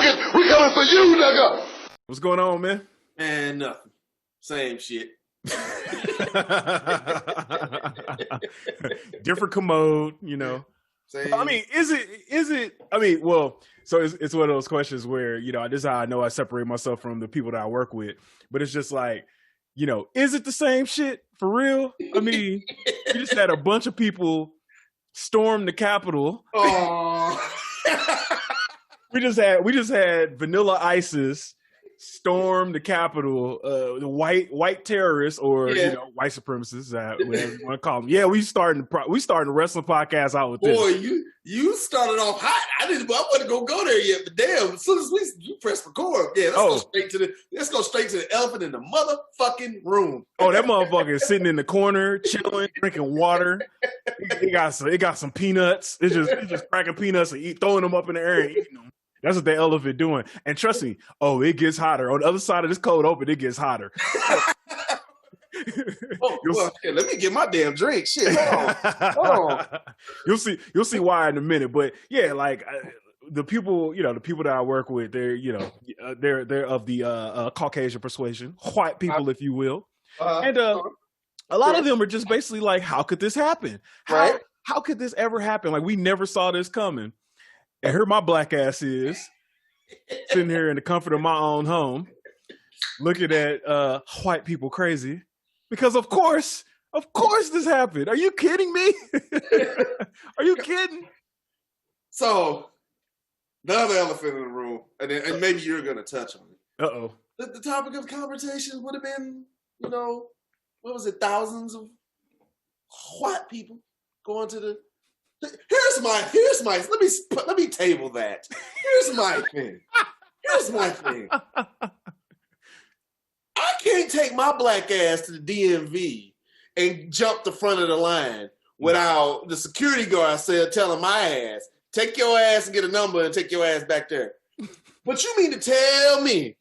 motherfuckers, we coming for you, nigga. What's going on, man? Man, nothing. Same shit. Different commode, you know. Same. I mean, is it? I mean, well, so it's one of those questions where, you know, this is how I know I separate myself from the people that I work with. But it's just like, you know, is it the same shit for real? I mean, you just had a bunch of people storm the Capitol. Oh. we just had Vanilla Isis storm the Capitol, the white terrorists, or you know, white supremacists, whatever you want to call them. Yeah, we starting the wrestling podcast out with this. Boy, you started off hot. I wasn't gonna go there yet, but damn, as soon as you press record, yeah, let's go straight to the elephant in the motherfucking room. Oh, that motherfucker is sitting in the corner, chilling, drinking water. It got some peanuts. It's just cracking peanuts and throwing them up in the air and eating them. That's what the elephant doing. And trust me, it gets hotter. On the other side of this cold open, it gets hotter. Let me get my damn drink. Shit, hold on. You'll see why in a minute. But yeah, like the people that I work with, they're they're of the Caucasian persuasion, white people, if you will, and a lot of them are just basically like, how could this happen? How could this ever happen? Like, we never saw this coming. And here my black ass is sitting here in the comfort of my own home, looking at white people crazy because of course this happened. Are you kidding me? Are you kidding? So the other elephant in the room, and maybe you're gonna touch on it. Uh-oh. The topic of conversation would have been, you know, what was it? Thousands of white people going to the. Here's my. Let me table that. Here's my thing. I can't take my black ass to the DMV and jump the front of the line without the security guard telling my ass, take your ass and get a number and take your ass back there. But you mean to tell me?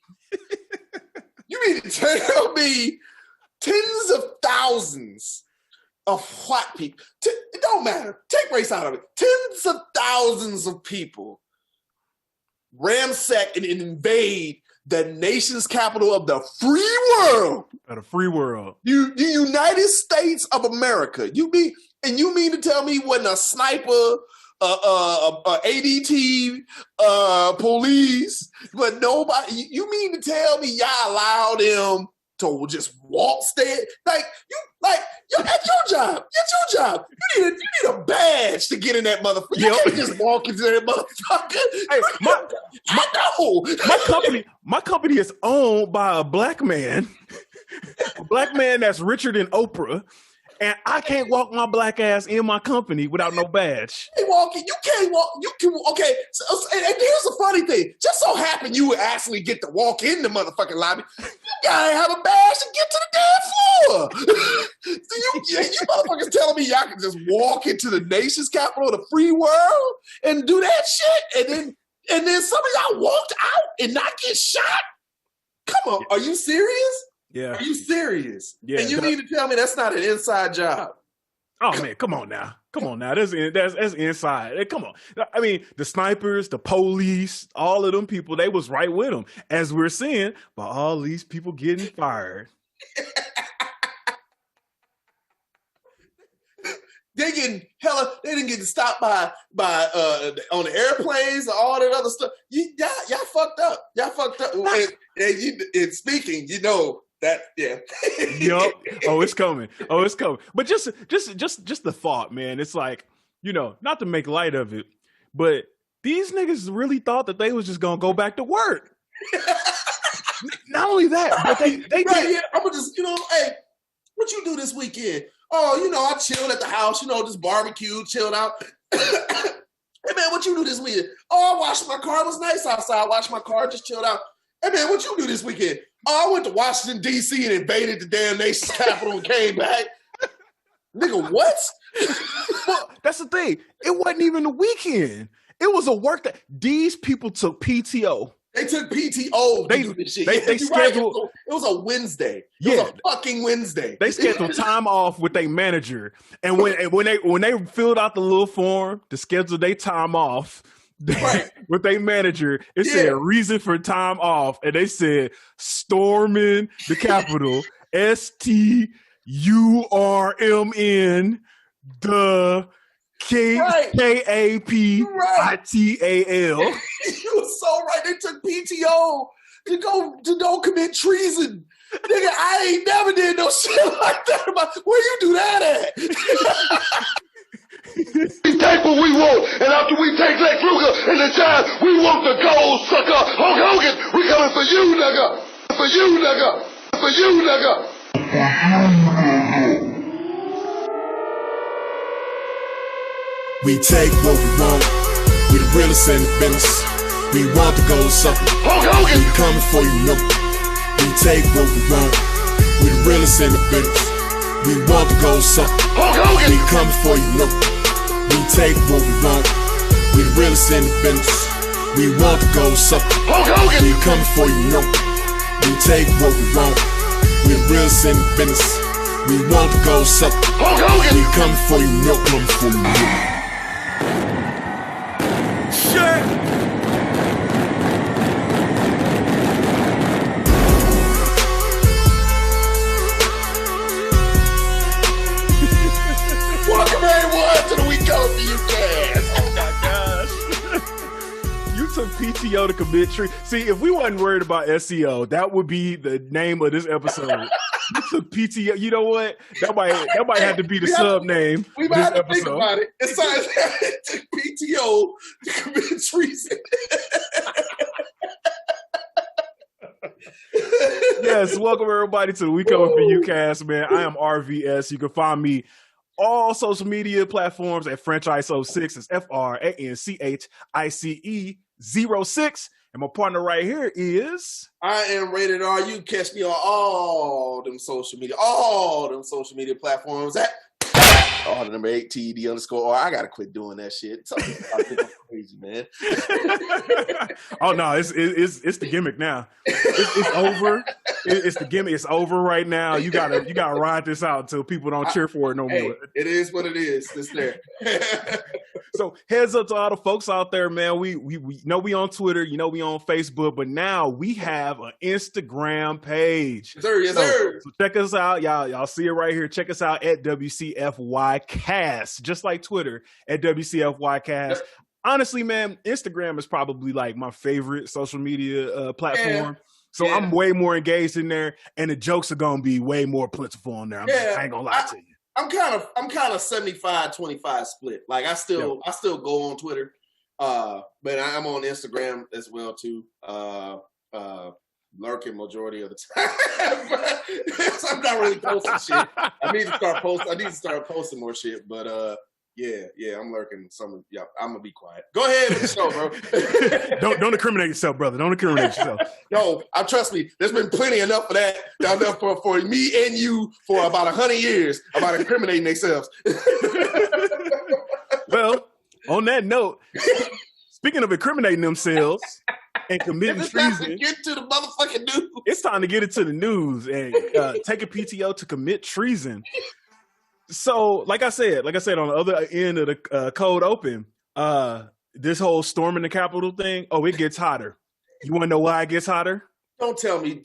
Tens of thousands of white people, it don't matter, take race out of it, tens of thousands of people ransack and invade the nation's capital of the free world. The United States of America. You mean to tell me when a sniper, ADT, police, but nobody, you mean to tell me y'all allow them to just walk, at your job. You need a badge to get in that motherfucker. You can't just walk into that motherfucker. Hey, my company is owned by a black man that's richer than Oprah, and I can't walk my black ass in my company without no badge. You can't walk. You can. Okay. So, and here's the funny thing. Just so happen you would actually get to walk in the motherfucking lobby. You gotta have a badge to get to the damn floor. So you motherfuckers telling me y'all can just walk into the nation's capital of the free world and do that shit, and then some of y'all walked out and not get shot? Come on, are you serious? Yeah. Are you serious? Yeah. And you mean to tell me that's not an inside job? Oh man, come on now. That's inside. Hey, come on. I mean, the snipers, the police, all of them people, they was right with them, as we're seeing by all these people getting fired. They didn't get stopped by on the airplanes and all that other stuff. Y'all fucked up. And speaking, you know that, yeah. Yup. Oh, it's coming. But just the thought, man. It's like, you know, not to make light of it, but these niggas really thought that they was just gonna go back to work. Not only that, but they right, yeah, I'm just, you know, hey, what you do this weekend? Oh, you know, I chilled at the house, you know, just barbecue, chilled out. Hey, man, what you do this weekend? Oh, I washed my car. It was nice outside. I washed my car, just chilled out. Hey, man, what you do this weekend? Oh, I went to Washington, D.C. and invaded the damn nation's capital and came back. Nigga, what? Well, that's the thing. It wasn't even the weekend. It was a work that these people took PTO. They took PTO to do this shit. They scheduled. Right. It was a Wednesday. It was a fucking Wednesday. They scheduled time off with their manager, and when they filled out the little form to schedule their time off, Right. with their manager. It said reason for time off, and they said storming the Capitol. STURMN the KAPITAL. You were so right. They took PTO to go commit treason. Nigga, I ain't never did no shit like that. Where you do that at? We take what we want, and after we take Lex Luger and the Giant, we want the gold, sucker. Hulk Hogan, we coming for you, nigga. For you, nigga. For you, nigga. We take what we want. We the realest in the business. We want the gold, sucker. Hulk Hogan, we coming for you, no. We take what we want. We the realest in the business. We want the gold, sucker. Hulk Hogan, we coming for you, no. We take what we want. We the realest in the business. We want the gold, sucker. Hulk Hogan, we coming for you, no. We take what we want. We the realest in the business. We want the gold, sucker. Hulk Hogan, we coming for you, no. Coming for you, no. Shit. Welcome everyone to the We Coming For You cast. Oh my gosh. You took PTO to commit treason. See, if we wasn't worried about SEO, that would be the name of this episode. You took PTO. You know what? That might have to be the sub name. We might have to think about it. It's like it took PTO to commit treason. Yes, welcome everybody to the We Coming For You cast, man. I am RVS. You can find me all social media platforms at FranchiseO6. It's FRANCHICE06. And my partner right here is... I am Rated R. You can catch me on all them social media platforms at the number 8 TED_R. I gotta quit doing that shit. I think I'm crazy, man. Oh no, it's the gimmick now. It's over. It's the gimmick. It's over right now. You gotta ride this out until people don't cheer for it no more. It is what it is. It's there. So heads up to all the folks out there, man. We know we on Twitter, you know we on Facebook, but now we have an Instagram page. Yes, sir. Yes, sir. So check us out, y'all see it right here. Check us out at WCFY Cast, just like Twitter at WCFY Cast. Yep. Honestly, man, Instagram is probably like my favorite social media platform. Yeah. So I'm way more engaged in there, and the jokes are gonna be way more plentiful on there. I ain't gonna lie to you. I'm kind of 75-25 split. Like I still go on Twitter, but I'm on Instagram as well too. Lurking majority of the time. So I'm not really posting shit. I need to start posting more shit. But yeah, I'm lurking some. Yeah, I'm gonna be quiet. Go ahead with the show, bro. Don't incriminate yourself, brother. Don't incriminate yourself. No, trust me. There's been plenty enough of that down there for me and you for about 100 years about incriminating themselves. Well, on that note, speaking of incriminating themselves and committing treason, get to the motherfucking news. It's time to get into the news and take a PTO to commit treason. So, like I said, on the other end of the cold open, this whole storming the Capitol thing, it gets hotter. You want to know why it gets hotter? Don't tell me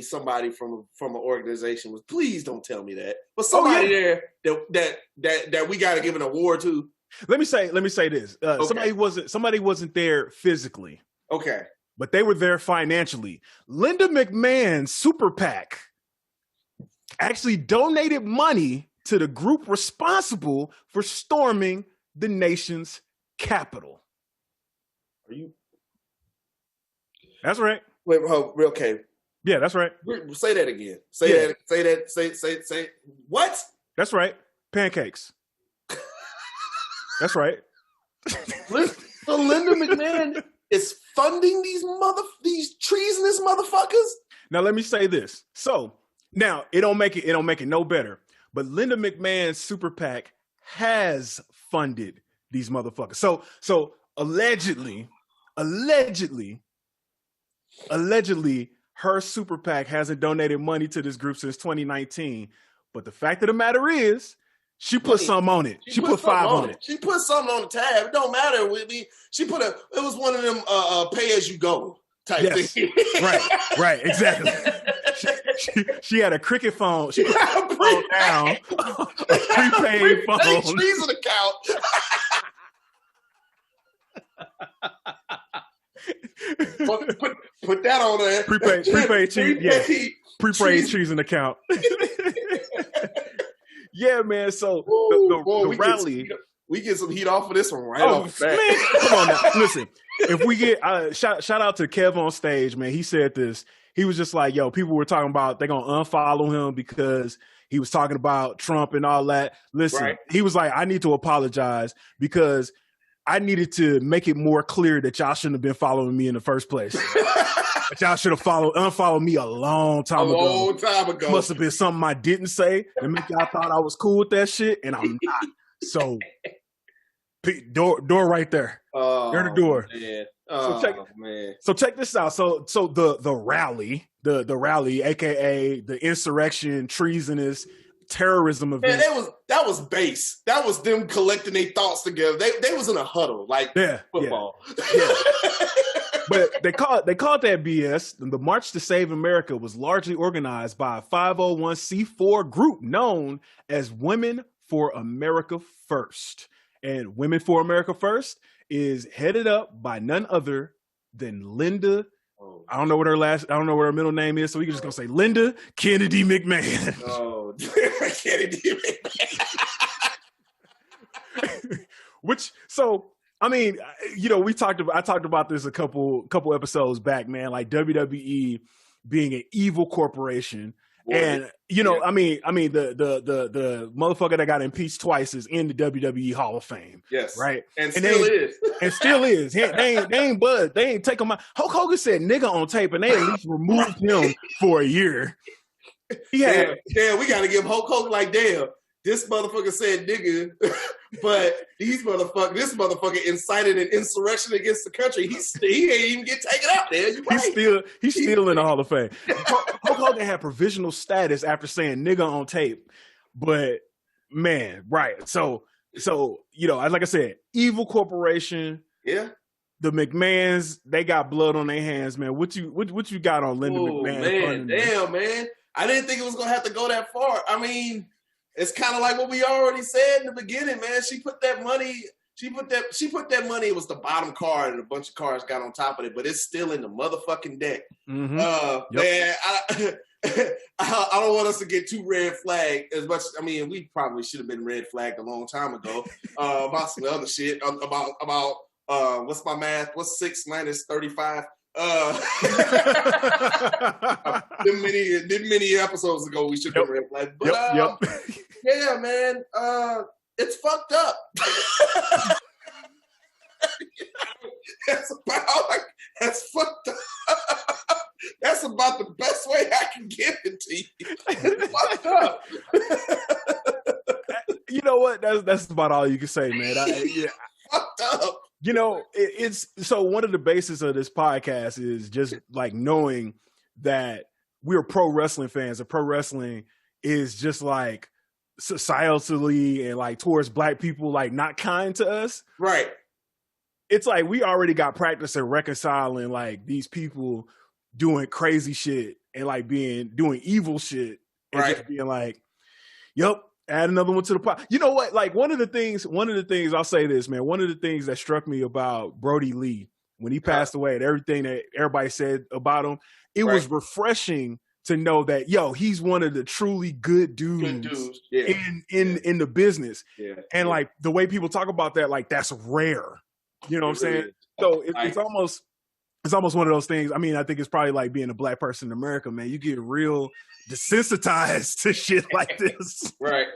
somebody from an organization was. Please don't tell me that. But somebody there that we got to give an award to. Let me say this. Okay. Somebody wasn't there physically. Okay. But they were there financially. Linda McMahon's super PAC actually donated money to the group responsible for storming the nation's capital. Are you? That's right. Wait, okay. Yeah, that's right. Say that again. Say what? That's right. Pancakes. That's right. So Linda McMahon is funding these treasonous motherfuckers? Now let me say this. So now it don't make it no better. But Linda McMahon's super PAC has funded these motherfuckers. So allegedly, her super PAC hasn't donated money to this group since 2019. But the fact of the matter is, She put something on it. She put 5 on it. She put something on the tab. It don't matter with me. It was one of them pay as you go type thing. Right, exactly. She had a cricket phone. She put a phone down. A prepaid phone. Treason account. Put that on there. Prepaid Treason account. Yeah, man. So the rally, we get some heat off of this one right off the bat. Man, come on now. Listen, if we get shout out to Kev on stage, man. He said this. He was just like, yo, people were talking about they're gonna unfollow him because he was talking about Trump and all that. Listen, he was like, I need to apologize because I needed to make it more clear that y'all shouldn't have been following me in the first place. But y'all should have unfollowed me a long time ago. Must have been something I didn't say and make y'all thought I was cool with that shit, and I'm not. So, door right there. They're the door. Man. So check this out. So the rally, the rally, aka the insurrection, treasonous terrorism event. Man, that was base. That was them collecting their thoughts together. They was in a huddle like football. Yeah. But they called that BS. The March to Save America was largely organized by a 501c4 group known as Women for America First. And Women for America First is headed up by none other than Linda. I don't know what her middle name is, so we can just gonna say Linda Kennedy McMahon. Oh, Kennedy McMahon. I mean, I talked about this a couple episodes back, man. Like WWE being an evil corporation, and I mean, the motherfucker that got impeached twice is in the WWE Hall of Fame. Yes, right, and still is. They ain't bud. They ain't take him out. Hulk Hogan said "nigga" on tape, and they at least removed him for a year. Damn, we got to give Hulk Hogan like damn. This motherfucker said nigga, but this motherfucker incited an insurrection against the country. He ain't even get taken out there. He's still in the Hall of Fame. Hulk Hogan had provisional status after saying nigga on tape. But man, right. So like I said, evil corporation. Yeah. The McMahons, they got blood on their hands, man. What you got on Linda McMahon? Man, damn, man. I didn't think it was gonna have to go that far. I mean, it's kind of like what we already said in the beginning, man. She put that money. It was the bottom card, and a bunch of cards got on top of it, but it's still in the motherfucking deck. Mm-hmm. Man, I don't want us to get too red flagged as much. I mean, we probably should have been red flagged a long time ago about some other shit. About what's my math? What's 6 minus 35? Many episodes ago we should have been red flagged. But yeah, man, it's fucked up. That's fucked up. That's about the best way I can give it to you. It's fucked up. You know what? That's about all you can say, man. Fucked up. It's so one of the bases of this podcast is just like knowing that we're pro wrestling fans, and pro wrestling is just like societally and like towards black people, like not kind to us. Right. It's like we already got practice at reconciling like these people doing crazy shit and like doing evil shit and just being like, yep, add another one to the pot. You know what? Like one of the things I'll say this, man, one of the things that struck me about Brody Lee when he passed away and everything that everybody said about him, it was refreshing to know that, he's one of the truly good dudes in the business. Yeah. And like the way people talk about that, like that's rare. You know what I'm saying? So it's almost one of those things. I mean, I think it's probably like being a black person in America, man. You get real desensitized to shit like this. Right.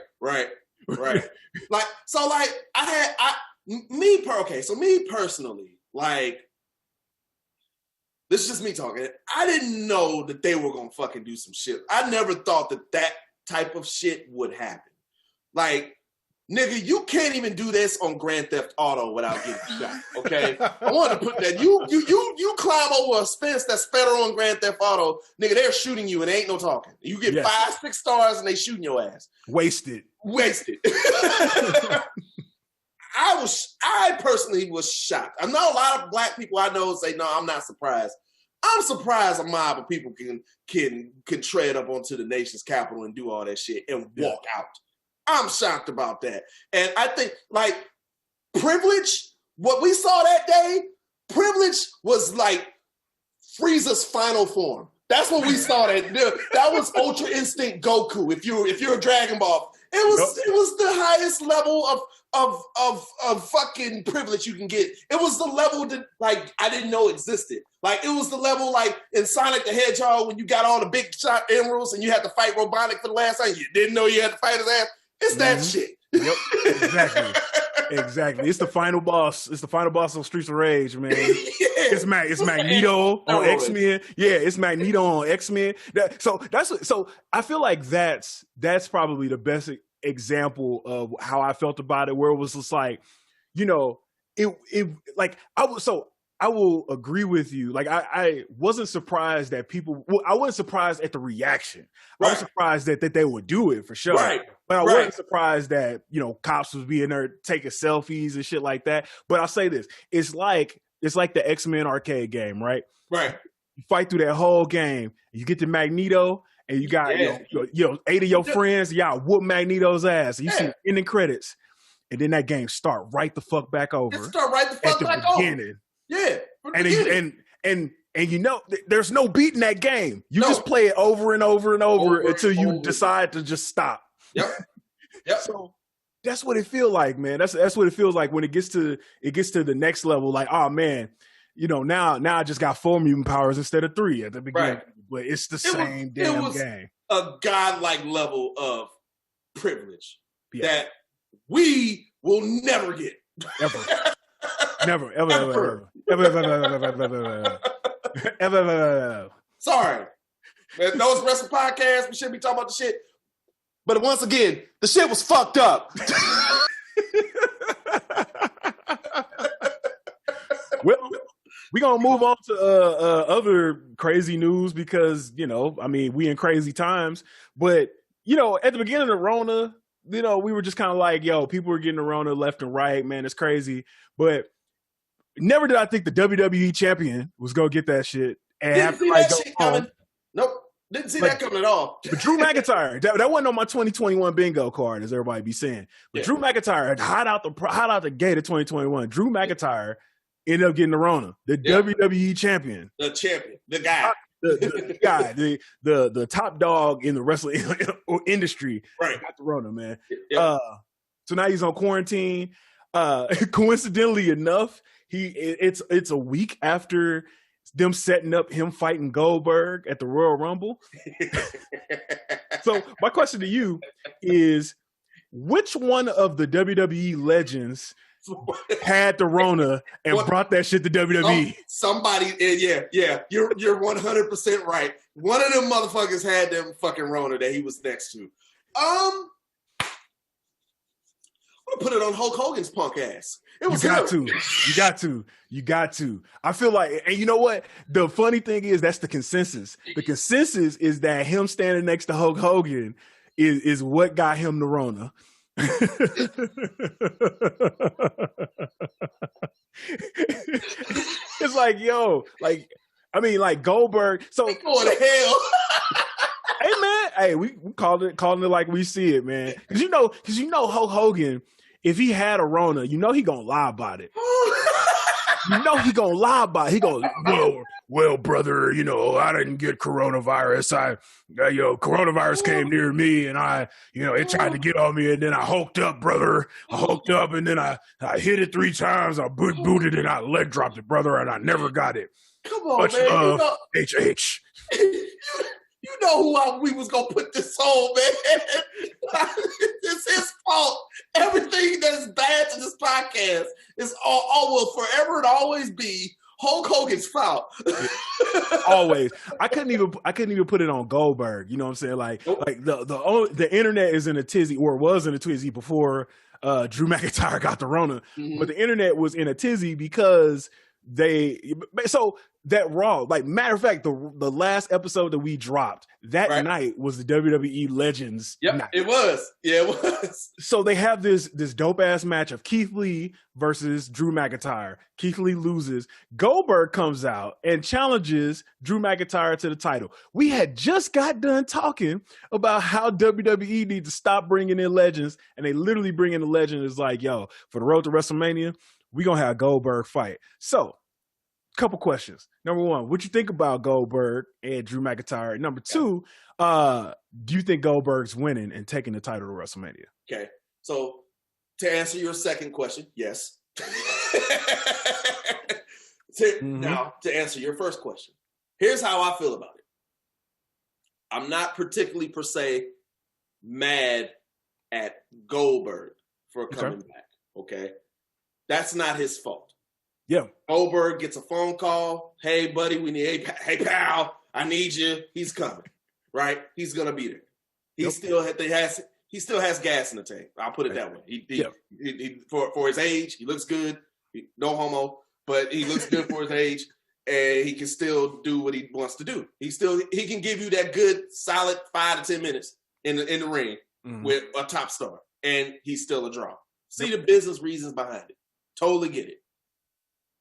Me personally, like, this is just me talking. I didn't know that they were going to fucking do some shit. I never thought that type of shit would happen. Like, Nigga, you can't even do this on Grand Theft Auto without getting shot. Okay, I want to put that. You climb over a fence that's federal on Grand Theft Auto, nigga. They're shooting you and ain't no talking. You get 5, 6 stars and they shooting your ass. Wasted. I personally was shocked. I know a lot of black people I know say, no, I'm not surprised. I'm surprised a mob of people can tread up onto the nation's capital and do all that shit and walk out. I'm shocked about that. And I think, like, privilege, what we saw that day, privilege was like Frieza's final form. That's what we saw that. That was Ultra Instinct Goku. If you're a Dragon Ball, it was the highest level of fucking privilege you can get. It was the level that, like, I didn't know existed. Like, it was the level, like, in Sonic the Hedgehog when you got all the big shot emeralds and you had to fight Robotnik for the last time. You didn't know you had to fight his ass. It's that shit. Yep, exactly. It's the final boss. It's the final boss of Streets of Rage, man. It's Magneto on X-Men. Yeah, it's Magneto on X-Men. So I feel like that's probably the best example of how I felt about it, where it was just like, you know, it like I will agree with you. Like, I wasn't surprised that people. Well, I wasn't surprised at the reaction. Right. I was surprised that they would do it for sure. Right. But I wasn't surprised that, you know, cops was being there taking selfies and shit like that. But I'll say this: it's like the XMen arcade game, right? Right. You fight through that whole game. You get to Magneto, and you got 8 of your friends. Y'all whoop Magneto's ass. And you see the ending credits, and then that game start right the fuck back over. It start right the fuck back over. Yeah, and you know, there's no beating that game. You just play it over and over and over until you decide to just stop. Yep. So that's what it feels like, man. That's what it feels like when it gets to the next level. Like, oh man, you know, now I just got 4 mutant powers instead of 3 at the beginning. Right. But it's the same damn game. A godlike level of privilege that we will never get. Ever. Never, ever. Sorry. Man, those wrestling podcasts, we shouldn't be talking about the shit. But once again, the shit was fucked up. Well, we're going to move on to other crazy news because, you know, I mean, we in crazy times. But, you know, at the beginning of the Rona, you know, we were just kind of like, yo, people are getting the Rona left and right, man. It's crazy. But never did I think the WWE champion was going to get that shit. And didn't see that shit coming. Nope. Didn't see that coming at all. But Drew McIntyre, that wasn't on my 2021 bingo card, as everybody be saying. But Drew McIntyre, hot out the gate of 2021. Drew McIntyre ended up getting the Rona, the WWE champion. The champion. The guy. The guy, the top dog in the wrestling industry. Right. Got the Rona, man. Yep. So now he's on quarantine. Coincidentally enough, it's a week after them setting up him fighting Goldberg at the Royal Rumble. So my question to you is, which one of the WWE legends had the Rona and brought that shit to WWE? Somebody, yeah. You're 100% right. One of them motherfuckers had them fucking Rona that he was next to. I'm gonna put it on Hulk Hogan's punk ass. It was You got to. I feel like, and you know what? The funny thing is, that's the consensus. The consensus is that him standing next to Hulk Hogan is what got him the Rona. It's like, yo, like, I mean, like Goldberg. So going to hell. Hey man, hey, we calling it like we see it, man. Because you know Hulk Hogan, if he had a Rona, you know he gonna lie about it. You know he gonna lie about it. He goes, well, brother, you know, I didn't get coronavirus. Coronavirus came near me, and it tried to get on me, and then I hulked up, brother. I hulked up, and then I hit it 3 times. I booted it, I leg dropped it, brother, and I never got it. Come on, much man. HH. You know who we was gonna put this on, man. It's his fault. Everything that's bad to this podcast is all will forever and always be Hulk Hogan's fault. Always. I couldn't even put it on Goldberg. You know what I'm saying? Like the internet is in a tizzy, or was in a tizzy before Drew McIntyre got the Rona, but the internet was in a tizzy because so that Raw, like, matter of fact, the last episode that we dropped that night was the WWE Legends night. It was. Yeah, it was. So they have this dope ass match of Keith Lee versus Drew McIntyre. Keith Lee loses. Goldberg comes out and challenges Drew McIntyre to the title. We had just got done talking about how WWE needs to stop bringing in legends, and they literally bring in the legend. It's like, yo, for the road to WrestleMania, we're going to have Goldberg fight. So, couple questions. Number one, what you think about Goldberg and Drew McIntyre? Number two, do you think Goldberg's winning and taking the title to WrestleMania? Okay. So, to answer your second question, yes. Now, to answer your first question, here's how I feel about it. I'm not particularly, per se, mad at Goldberg for coming back, okay? That's not his fault. Yeah. Goldberg gets a phone call. Hey, buddy, hey, pal, I need you. He's coming, right? He's going to be there. He still has gas in the tank. I'll put it that way. He for his age, he looks good. No homo, but he looks good for his age, and he can still do what he wants to do. He can give you that good, solid 5 to 10 minutes in the ring with a top star, and he's still a draw. See the business reasons behind it. Totally get it.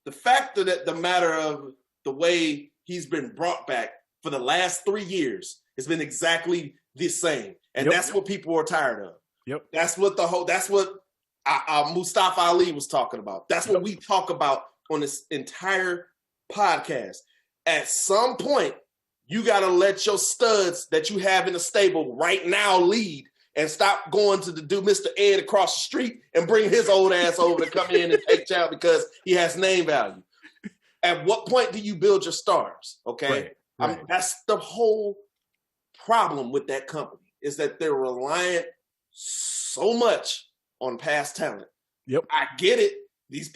The fact that the matter of the way he's been brought back for the last 3 years has been exactly the same. And that's what people are tired of. Yep. That's what Mustafa Ali was talking about. That's what we talk about on this entire podcast. At some point, you got to let your studs that you have in the stable right now lead, and stop going to do Mr. Ed across the street and bring his old ass over to come in and take child because he has name value. At what point do you build your stars? Okay. Right. That's the whole problem with that company, is that they're reliant so much on past talent. Yep. I get it. These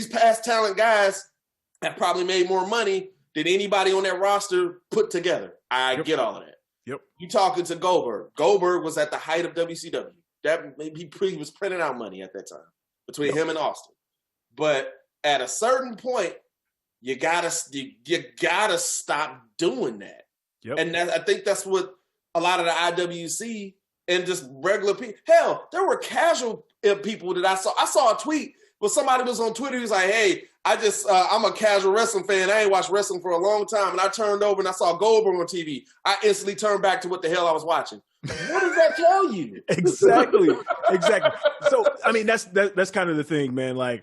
past talent guys have probably made more money than anybody on that roster put together. I get all of that. Yep. You talking to Goldberg. Goldberg was at the height of WCW. He was printing out money at that time between him and Austin. But at a certain point, you gotta stop doing that. Yep. And I think that's what a lot of the IWC and just regular people. Hell, there were casual people that I saw. I saw a tweet where somebody was on Twitter. He was like, "Hey, I'm a casual wrestling fan. I ain't watched wrestling for a long time. And I turned over and I saw Goldberg on TV. I instantly turned back to what the hell I was watching." What does that tell you? Exactly. So, I mean, that's kind of the thing, man. Like,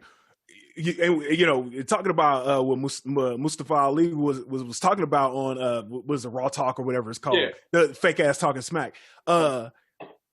you know, talking about what Mustafa Ali was talking about on was the Raw Talk or whatever it's called, the fake ass talking smack.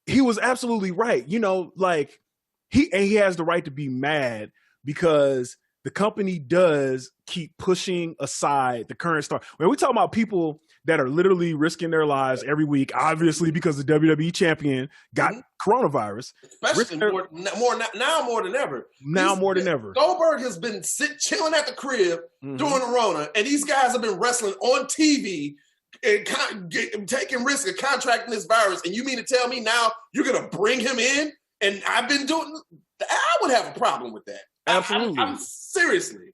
He was absolutely right. You know, like he has the right to be mad because the company does keep pushing aside the current star. When we talk about people that are literally risking their lives every week, obviously because the WWE champion got coronavirus. Especially more than ever. Now more than ever. Goldberg has been chilling at the crib during the Rona, and these guys have been wrestling on TV and taking risks of contracting this virus. And you mean to tell me now you're going to bring him in? And I've been doing. I would have a problem with that. Absolutely. I'm seriously.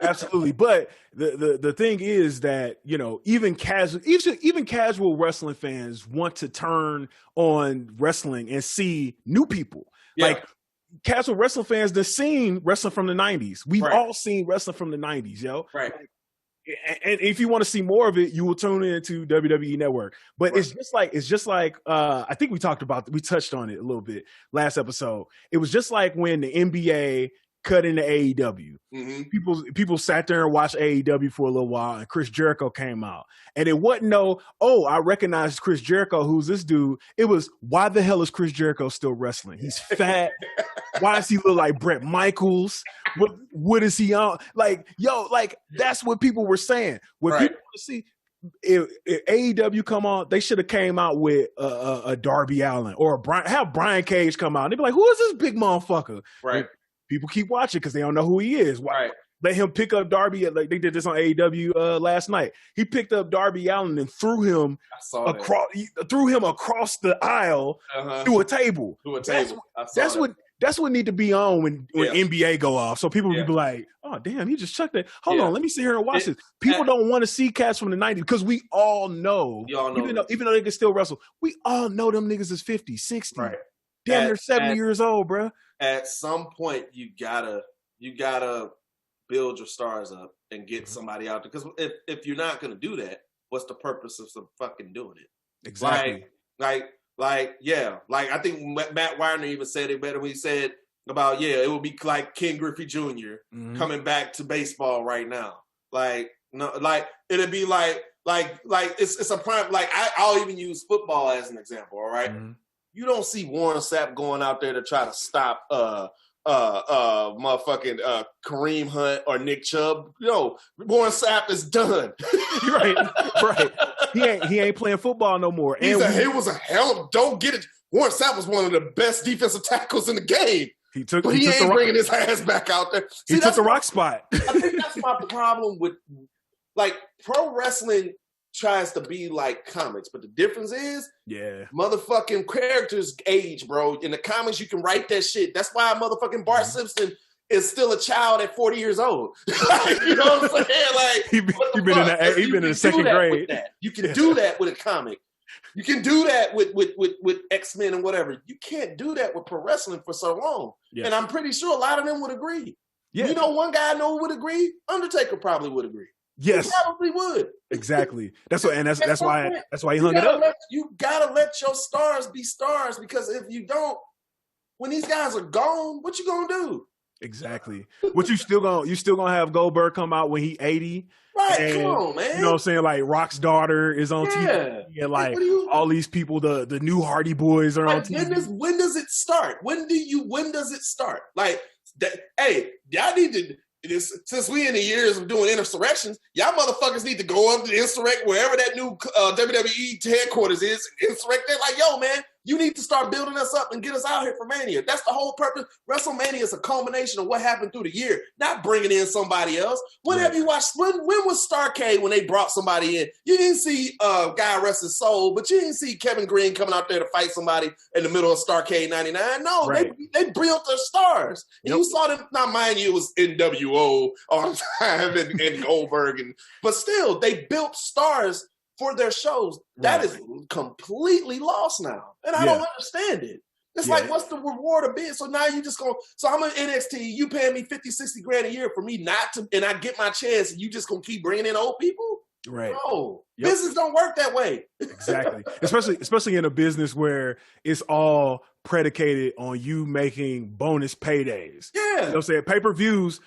Absolutely. But the thing is that, you know, even casual wrestling fans want to turn on wrestling and see new people. Yeah. Like casual wrestling fans that's seen wrestling from the 90s. We've all seen wrestling from the 90s, yo. Right. And if you want to see more of it, you will tune into WWE Network. But it's just like I think we touched on it a little bit last episode. It was just like when the NBA cut into AEW. People sat there and watched AEW for a little while, and Chris Jericho came out. And it wasn't I recognize Chris Jericho, who's this dude. It was, why the hell is Chris Jericho still wrestling? He's fat. Why does he look like Bret Michaels? What is he on? Like, that's what people were saying. When people want to see, if AEW come on, they should have came out with a Darby Allin or have Brian Cage come out. They'd be like, who is this big motherfucker? Right. And people keep watching because they don't know who he is. Right. let him pick up Darby. Like they did this on AEW last night. He picked up Darby Allin and threw him across the aisle to a table. That's what need to be on when NBA go off. So people will be like, oh, damn, he just chucked that. Hold on, let me sit here and watch this. People don't want to see cats from the 90s because we all know, even though they can still wrestle, we all know them niggas is 50, 60. Right. Damn, they're 70 years old, bro. At some point, you gotta build your stars up and get somebody out there. Because if you're not going to do that, what's the purpose of fucking doing it? Exactly. Like, I think Matt Widener even said it better when he said about, it would be like Ken Griffey Jr. Coming back to baseball right now. Like, no, like it'd be like it's a prime, like I'll even use football as an example, all right? You don't see Warren Sapp going out there to try to stop motherfucking Kareem Hunt or Nick Chubb. No, Warren Sapp is done. right. He ain't playing football no more. He was a hell of, don't get it. Warren Sapp was one of the best defensive tackles in the game. He ain't bringing his ass back out there. He took the rock spot. I think that's my problem with, like, pro wrestling tries to be like comics, but the difference is, motherfucking characters age, bro. In the comics, you can write that shit. That's why motherfucking Bart Simpson is still a child at 40 years old. Like, you know what I'm saying? Like, he been in the second grade. You can do that with a comic. You can do that with XMen and whatever. You can't do that with pro wrestling for so long. And I'm pretty sure a lot of them would agree. You know, one guy I know would agree. Undertaker probably would agree. Yes, he probably would. Exactly. That's why he hung it up. You gotta let your stars be stars, because if you don't, when these guys are gone, what you gonna do? Exactly. What you still gonna have Goldberg come out when he 80? Right, and, come on, man. You know what I'm saying? Like Rock's daughter is on TV, and like all these people, the new Hardy Boys are on TV. When does it start? When does it start? Like that, hey, y'all need to. Since we in the years of doing insurrections, y'all motherfuckers need to go up to insurrect wherever that new WWE headquarters is. Insurrect there, like, yo, man, you need to start building us up and get us out here for Mania. That's the whole purpose. WrestleMania is a culmination of what happened through the year, not bringing in somebody else. When have you watched? When was Starrcade when they brought somebody in? You didn't see Guy rest his soul, but you didn't see Kevin Green coming out there to fight somebody in the middle of Starrcade '99. No, they built their stars, and you saw them. Now, mind you, it was NWO all the time and Goldberg, but still, they built stars for their shows. That is completely lost now. And I don't understand it. It's like, what's the reward of being? So now you just go, so I'm an NXT, you paying me 50, 60 grand a year for me not to, and I get my chance, and you just gonna keep bringing in old people? Right. No, business don't work that way. Exactly. Especially in a business where it's all predicated on you making bonus paydays. Yeah. You know what I'm saying? Pay-per-views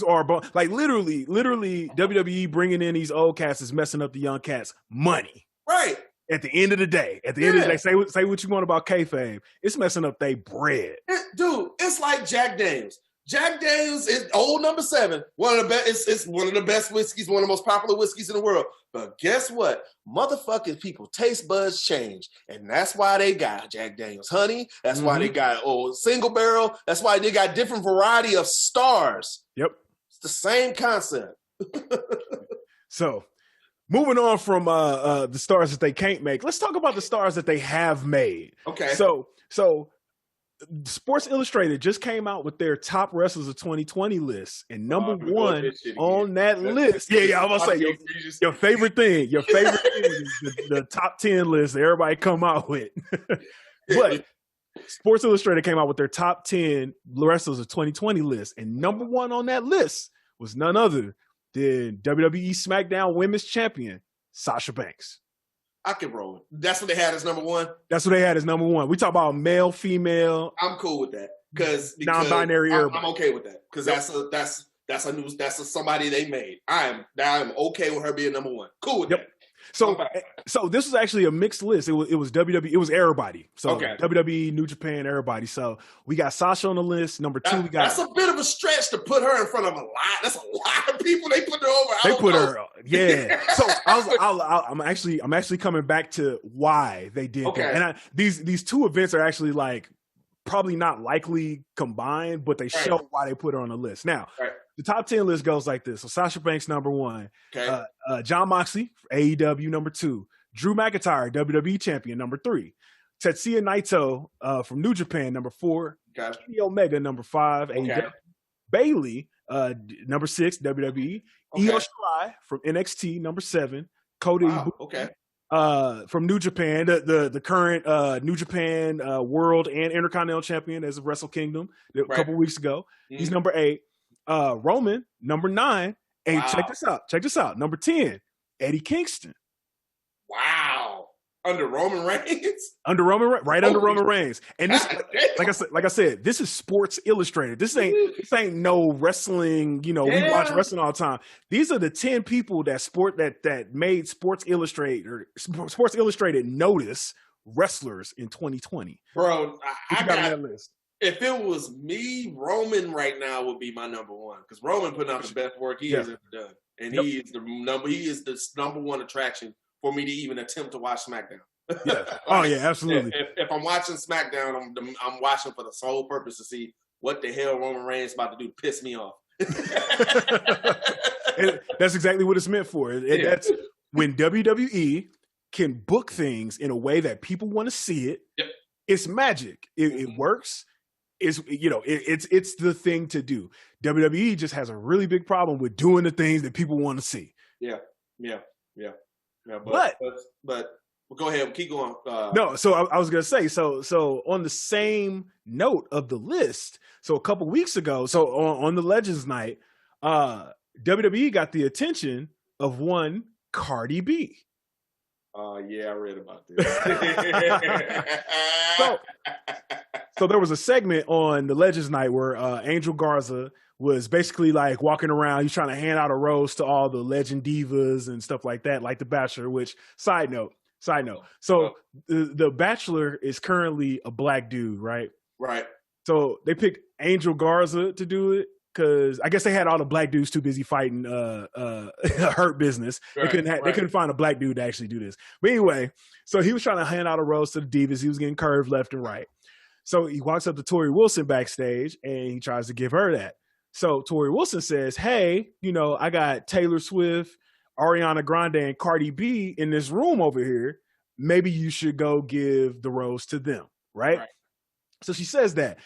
are like literally WWE bringing in these old cats is messing up the young cats money. Right. At the end of the day, say what you want about kayfabe, it's messing up they bread. Dude, it's like Jack Daniels. Jack Daniels is old number 7. One of the best. It's one of the best whiskeys, one of the most popular whiskeys in the world. But guess what? Motherfucking people taste buds change, and that's why they got Jack Daniels Honey. That's why they got single barrel. That's why they got different variety of stars. Yep, it's the same concept. So, moving on from the stars that they can't make, let's talk about the stars that they have made. Okay. So. Sports Illustrated just came out with their top wrestlers of 2020 list, and number one on that list. I'm gonna say your favorite thing. Your favorite thing is the top 10 list that everybody come out with. But Sports Illustrated came out with their top 10 wrestlers of 2020 list, and number one on that list was none other than WWE SmackDown Women's Champion Sasha Banks. I can roll it. That's what they had as number one? That's what they had as number one. We talk about male, female. I'm cool with that. Because non-binary. I'm okay with that. Because that's somebody they made. I'm okay with her being number one. Cool with that. So this was actually a mixed list. It was WWE. It was everybody. So WWE, New Japan, everybody. So we got Sasha on the list. Number 2, we got. That's a bit of a stretch to put her in front of a lot. That's a lot of people. They put her over. They put her. Yeah. So I'm actually coming back to why they did that. And these two events are actually like probably not likely combined, but they show why they put her on the list. Now, The top 10 list goes like this. So Sasha Banks, number 1. Okay. John Moxley, AEW, number 2. Drew McIntyre, WWE champion, number 3. Tetsuya Naito from New Japan, number 4. Gotcha. Kenny Omega, number 5. Okay. AEW. Bailey, number 6, WWE. Okay. Io Shirai from NXT, number 7. Kota Wow. Ibushi, Okay. from New Japan, the current New Japan World and Intercontinental Champion as of Wrestle Kingdom a couple weeks ago. He's number 8. Roman, number 9. And check this out. Number 10, Eddie Kingston. Wow. Under Roman Reigns? Under Roman Reigns. And this, like I said, this is Sports Illustrated. This ain't no wrestling, we watch wrestling all the time. These are the 10 people that made Sports Illustrated notice wrestlers in 2020. Bro, I got that list. If it was me, Roman right now would be my number 1. Because Roman putting out the best work he has ever done. And he is the number 1 attraction for me to even attempt to watch SmackDown. Yeah. Oh yeah, absolutely. If I'm watching SmackDown, I'm watching for the sole purpose to see what the hell Roman Reigns is about to do to piss me off. That's exactly what it's meant for. That's when WWE can book things in a way that people want to see it. Yep. It's magic. It works. It's the thing to do. WWE just has a really big problem with doing the things that people want to see. Yeah. But go ahead, keep going. No, so I was gonna say, so on the same note of the list, so a couple weeks ago, so on the Legends night, WWE got the attention of one Cardi B. Yeah, I read about this. So there was a segment on the Legends night where Angel Garza was basically like walking around. He's trying to hand out a rose to all the legend divas and stuff like that, like The Bachelor, which side note. So the Bachelor is currently a black dude, right? Right. So they picked Angel Garza to do it because I guess they had all the black dudes too busy fighting Hurt Business. They couldn't find a black dude to actually do this. But anyway, so he was trying to hand out a rose to the divas. He was getting curved left and right. So he walks up to Tori Wilson backstage and he tries to give her that. So Tori Wilson says, hey, I got Taylor Swift, Ariana Grande, and Cardi B in this room over here. Maybe you should go give the rose to them, right? So she says that.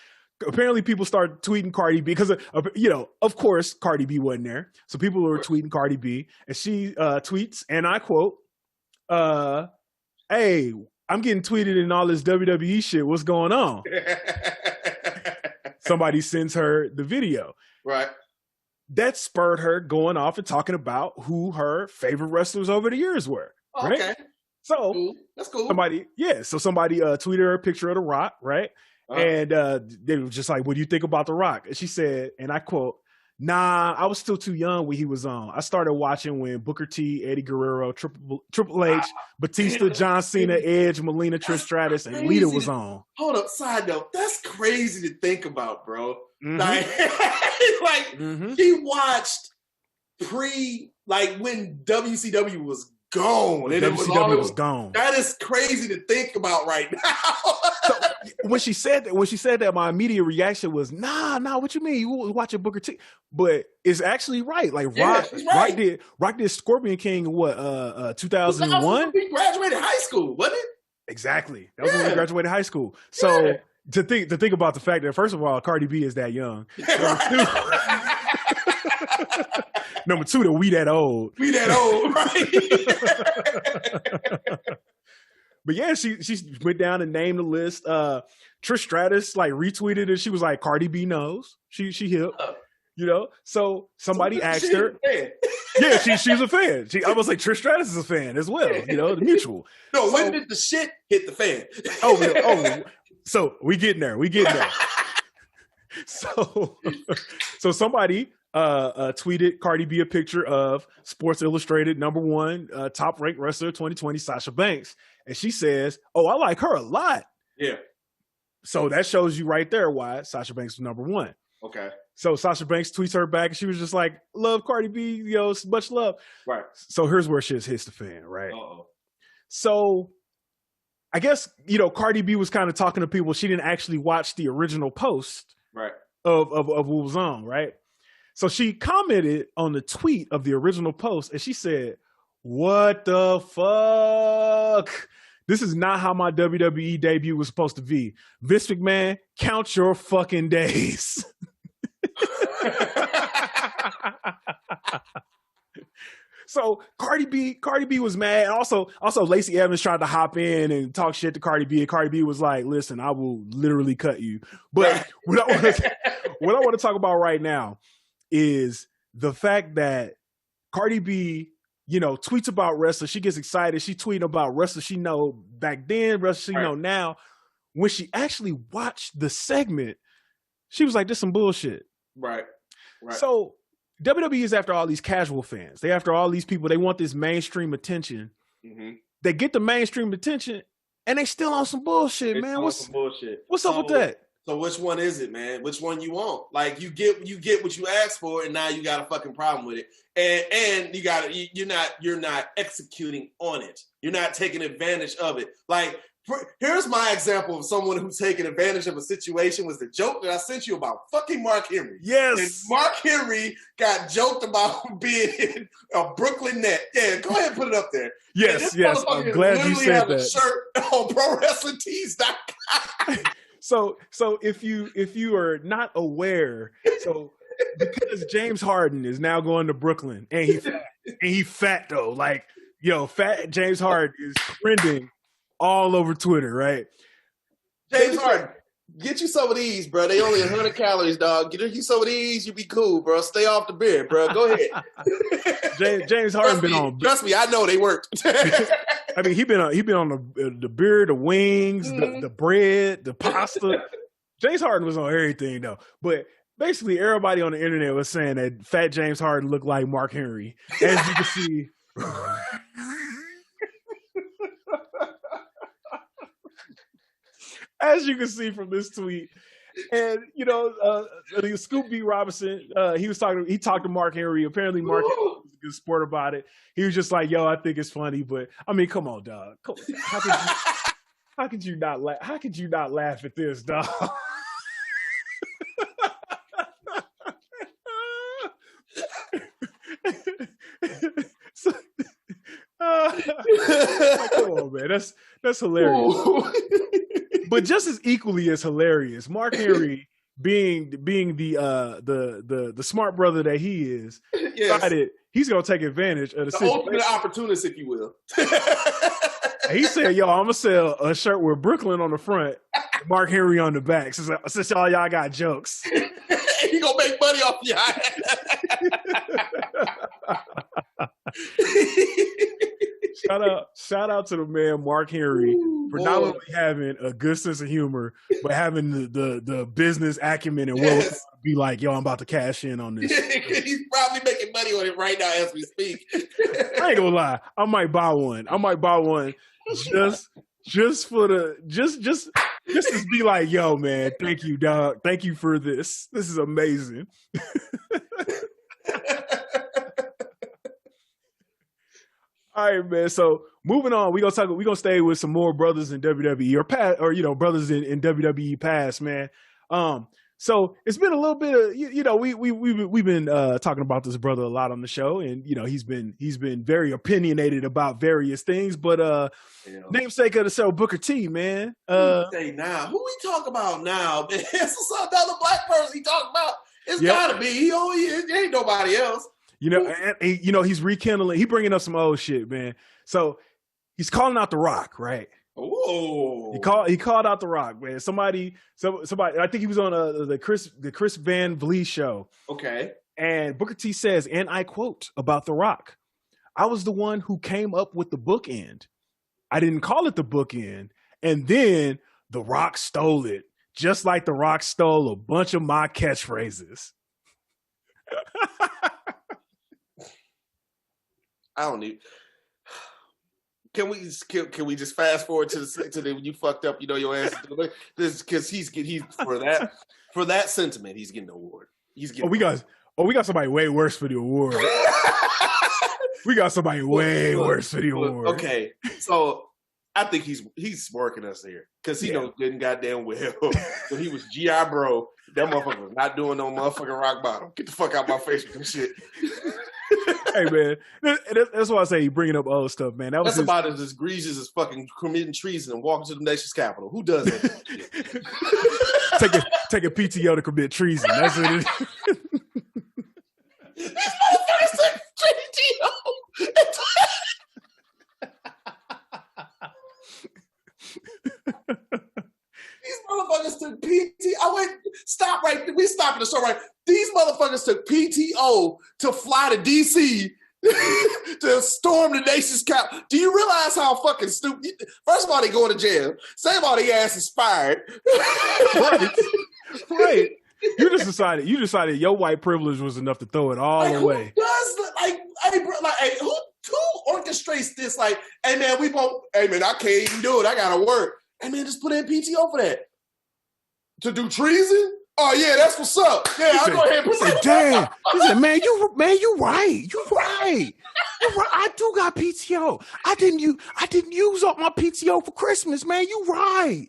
Apparently people start tweeting Cardi B because, of course, Cardi B wasn't there. So people were tweeting Cardi B. And she tweets, and I quote, hey, I'm getting tweeted in all this WWE shit. What's going on? Somebody sends her the video. Right. That spurred her going off and talking about who her favorite wrestlers over the years were. Oh, right? okay. So that's cool. Somebody tweeted her a picture of The Rock, right? And they were just like, what do you think about The Rock? And she said, and I quote, nah, I was still too young when he was on. I started watching when Booker T, Eddie Guerrero, Triple H, Batista, John Cena, Edge, Melina, Trish Stratus, and Lita was on. Hold up, side note. That's crazy to think about, bro. Mm-hmm. She watched when WCW was gone. And WCW was gone. That is crazy to think about right now. So when she said that, my immediate reaction was, nah, what you mean? You were watching Booker T? But it's actually right. Like Rock did Scorpion King in what, 2001? He graduated high school, wasn't it? Exactly. That was when he graduated high school. So to think about the fact that, first of all, Cardi B is that young. Number two, that we that old. We that old, right? But yeah, she went down and named the list. Trish Stratus retweeted it. She was like, Cardi B knows. She hip. So somebody asked her. Yeah, she's a fan. I was like, Trish Stratus is a fan as well. The mutual. No, when did the shit hit the fan? So we getting there. So somebody tweeted Cardi B a picture of Sports Illustrated #1 top ranked wrestler 2020 Sasha Banks, and she says, "Oh, I like her a lot." Yeah. So that shows you right there why Sasha Banks was #1. Okay. So Sasha Banks tweets her back, and she was just like, "Love Cardi B, much love." Right. So here's where shit hits the fan, right? Uh-oh. So I guess Cardi B was kind of talking to people. She didn't actually watch the original post, right, of what was on, right? So she commented on the tweet of the original post, and she said, "What the fuck? This is not how my WWE debut was supposed to be. Vince McMahon, count your fucking days." So Cardi B was mad. Also Lacey Evans tried to hop in and talk shit to Cardi B, and Cardi B was like, "Listen, I will literally cut you." But what I want to talk about right now is the fact that Cardi B, you know, tweets about wrestlers. She gets excited. She tweeting about wrestlers she know back then, wrestlers she know now. When she actually watched the segment, she was like, "This some bullshit." Right. So WWE is after all these casual fans. They after all these people. They want this mainstream attention. Mm-hmm. They get the mainstream attention, and they still on some bullshit, man. What's up with that? So which one is it, man? Which one you want? Like you get what you asked for, and now you got a fucking problem with it, and you're not executing on it. You're not taking advantage of it. Like here's my example of someone who's taking advantage of a situation was the joke that I sent you about fucking Mark Henry. Yes. And Mark Henry got joked about being a Brooklyn net. Yeah, go ahead and put it up there. Yes. I'm glad you said that. A shirt on ProWrestlingTees.com. So if you are not aware, so because James Harden is now going to Brooklyn and he fat though, like Fat James Harden is trending all over Twitter, right? James Harden, get you some of these, bro. They only 100 calories, dog. Get you some of these, you be cool, bro. Stay off the beer, bro. Go ahead. James Harden been on. Trust me, I know they worked. I mean, he been on the beer, the wings, the bread, the pasta. James Harden was on everything though, but basically everybody on the internet was saying that Fat James Harden looked like Mark Henry, as you can see. As you can see from this tweet, and Scoop B. Robinson, he talked to Mark Henry. Apparently, Mark Henry was a good sport about it. He was just like, "Yo, I think it's funny," but I mean, come on, dog. How could you not laugh? How could you not laugh at this, dog? Come on, man. That's hilarious. But just as equally as hilarious, Mark Henry being the smart brother that he is, decided he's gonna take advantage of the situation. Ultimate opportunist, if you will. He said, "Yo, I'm gonna sell a shirt with Brooklyn on the front, Mark Henry on the back. Since all y'all got jokes, he gonna make money off y'all." Shout out to the man Mark Henry for not only having a good sense of humor, but having the business acumen and will to be like, "Yo, I'm about to cash in on this." He's probably making money on it right now as we speak. I ain't gonna lie, I might buy one just to be like, "Yo, man, thank you, dog. Thank you for this. This is amazing." All right, man. So moving on, we gonna stay with some more brothers in WWE or brothers in WWE past, man. So it's been a little bit of we've been talking about this brother a lot on the show, and he's been very opinionated about various things. But namesake of the show, Booker T, man. Who we talk about now? Man, it's another black person he talking about. It's gotta be. There ain't nobody else. He's rekindling. He bringing up some old shit, man. So he's calling out The Rock, right? Oh, he called out The Rock, man. Somebody. I think he was on the Chris Van Vliet show. Okay. And Booker T says, and I quote about The Rock: "I was the one who came up with the bookend. I didn't call it the bookend, and then The Rock stole it, just like The Rock stole a bunch of my catchphrases." I don't need. Can we just fast forward to the when you fucked up? Your ass. This because he's for that sentiment. He's getting the award. We got somebody way worse for the award. We got somebody way worse for the award. Okay, so I think he's working us there because he knows good and goddamn well. So he was GI Bro. That motherfucker was not doing no motherfucking rock bottom. Get the fuck out my face with some shit. Hey man, that's why I say you bringing up old stuff, man. That's about as egregious as fucking committing treason and walking to the nation's capital. Who does that? Take a PTO to commit treason. That's what it is. These motherfuckers took PTO. These motherfuckers took PTO. Stop right. We stopping the show right. These motherfuckers took PTO to fly to DC to storm the nation's capital. Do you realize how fucking stupid? First of all, they going to jail. Second of all, they ass is fired. Right. You decided your white privilege was enough to throw it all away. Who does who orchestrates this? Like, hey man, hey man, I can't even do it. I gotta work. Hey man, just put in PTO for that. To do treason? Oh yeah, that's what's up. Yeah, I'll go ahead and put that. Damn. He said, man, you right. You right. I do got PTO. I didn't use up my PTO for Christmas, man. You right,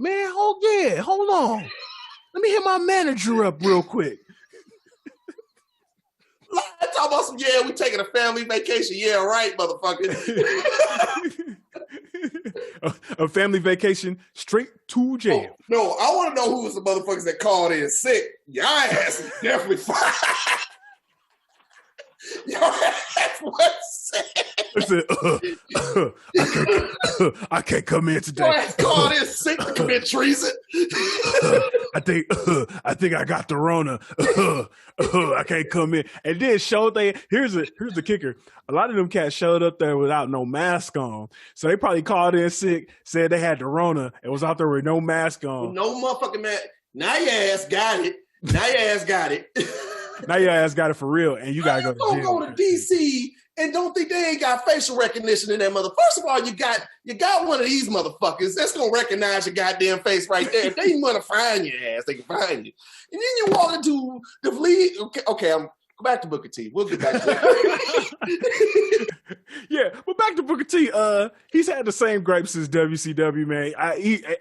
man. Hold on. Let me hit my manager up real quick. I talk about some, we taking a family vacation. Yeah, right, motherfucker. A family vacation straight to jail. Oh, no, I want to know who was the motherfuckers that called in sick. Y'all ass is definitely fired. Y'all ass was sick. Listen, I can't come in today. Your ass called in sick to commit treason. I think I got the Rona. I can't come in. And then here's the kicker. A lot of them cats showed up there without no mask on. So they probably called in sick, said they had the Rona, and was out there with no mask on. No motherfucking mask. Now your ass got it. Now your ass got it for real, and you gotta go to jail. Don't go to DC and don't think they ain't got facial recognition in that mother. First of all, you got one of these motherfuckers that's gonna recognize your goddamn face right there. If they want to find your ass, they can find you. And then you walk into the lead. Okay, I'm go back to Booker T. We'll get back to that. Yeah, but back to Booker T. He's had the same gripes as WCW, man.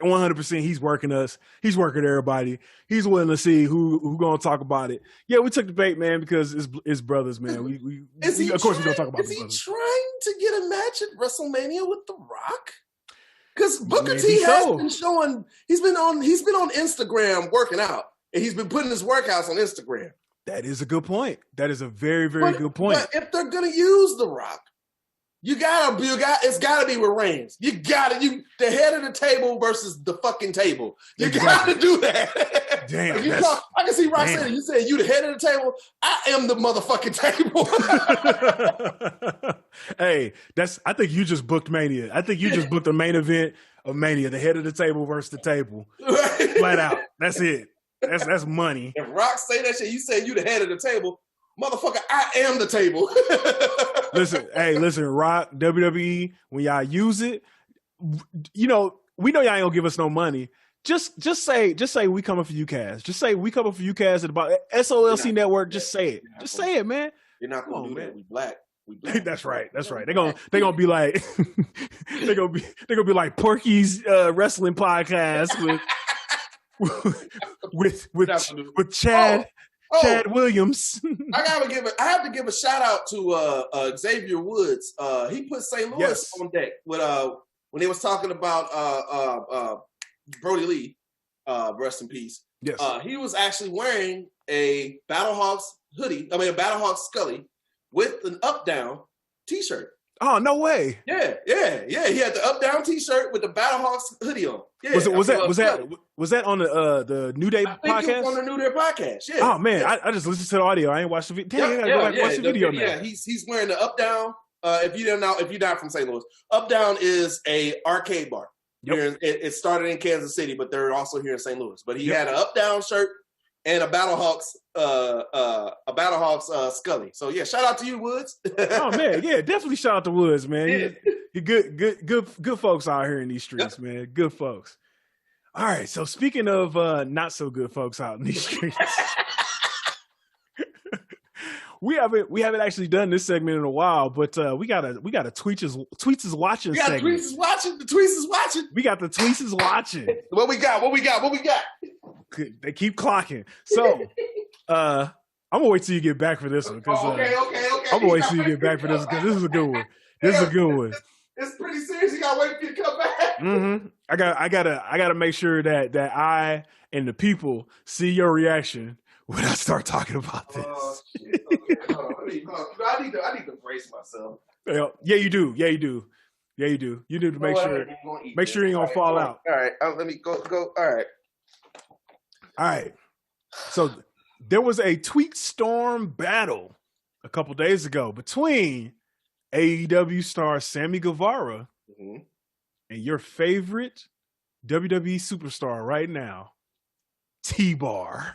100%. He's working us. He's working everybody. He's willing to see who gonna talk about it. Yeah, we took the bait, man, because it's brothers, man. Of course, we're gonna talk about. Is he trying to get a match at WrestleMania with The Rock? Because Booker T has been showing. He's been on Instagram working out, and he's been putting his workouts on Instagram. That is a good point. That is a very, very good point. But if they're gonna use The Rock, it's gotta be with Reigns. The head of the table versus the fucking table. You gotta do that. Damn. I can see Rock saying, you said you the head of the table. I am the motherfucking table. Hey, I think you just booked Mania. I think you just booked the main event of Mania, the head of the table versus the table. Flat out. That's it. That's money. If Rock say that shit, you say you the head of the table. Motherfucker, I am the table. Listen, Rock, WWE, when y'all use it, we know y'all ain't gonna give us no money. Just say we coming for you, Cass. Just say we coming for you, Cass, at about SOLC Network. Just say it. Just say it, man. You're not gonna do that. We black. That's right. They're gonna be like they're gonna be like Porky's wrestling podcast with Chad. Chad Williams. I have to give a shout out to Xavier Woods. He put St. Louis on deck when they was talking about Brody Lee, rest in peace. Yes. He was actually wearing a Battlehawks hoodie. I mean, a Battlehawks Scully with an up-down T-shirt. Oh, no way. Yeah. He had the up-down T-shirt with the Battlehawks hoodie on. Yeah, was that on the New Day podcast? It was on the New Day podcast. Yeah. Oh man, I just listened to the audio. I ain't watched the video. Damn, I gotta go back and watch the video now. Yeah, he's wearing the up-down. If you're not from St. Louis, up-down is a arcade bar. Yep. It started in Kansas City, but they're also here in St. Louis. But he had an up-down shirt and a Battlehawks Scully. So yeah, shout out to you, Woods. Oh man, yeah, definitely shout out to Woods, man. Yeah. You good folks out here in these streets, man. Good folks. All right, so speaking of not so good folks out in these streets, we haven't actually done this segment in a while, but we got a tweets is watching segment. Tweets is watching. The tweets is watching. We got the tweets is watching. What we got? They keep clocking. So I'm gonna wait till you get back for this one. Okay. I'm gonna wait till you get back for this because this is a good one. It's pretty serious. You gotta wait for you to come back. Mm-hmm. I gotta make sure that I and the people see your reaction when I start talking about this. Oh shit! Okay, hold on. I need to brace myself. Yeah, you do. You need to make sure you ain't gonna fall out. All right, let me go. All right. So there was a tweet storm battle a couple days ago between AEW star Sammy Guevara and your favorite WWE superstar right now, TBar.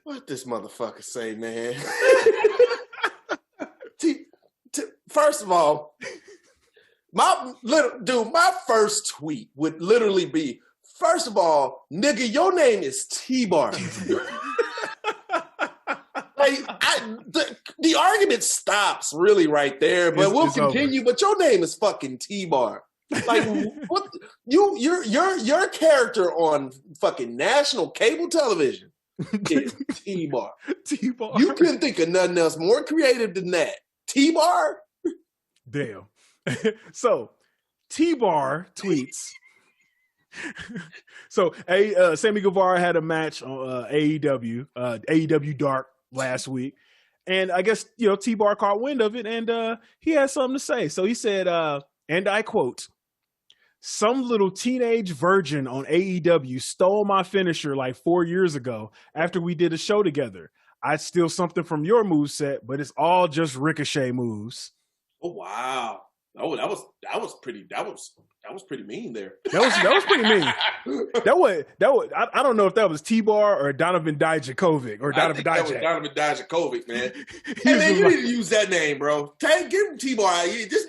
What this motherfucker say, man? First of all, my first tweet would literally be, first of all, nigga, your name is TBar. The argument stops really right there, but we'll continue. But your name is fucking TBar. Like what? Your character on fucking national cable television is TBar. TBar. You couldn't think of nothing else more creative than that. TBar. Damn. So TBar tweets. So Sammy Guevara had a match on AEW Dark last week, and I guess TBar caught wind of it, and he had something to say. So he said, and I quote, "Some little teenage virgin on AEW stole my finisher like 4 years ago after we did a show together. I'd steal something from your moveset, but it's all just Ricochet moves." Oh wow. Oh, that was pretty mean there. That was pretty mean. I don't know if that was TBar or Donovan Dijakovic or Donovan Dijak. That was Donovan Dijakovic, man. Hey man, you need to use that name, bro. Give him TBar. Just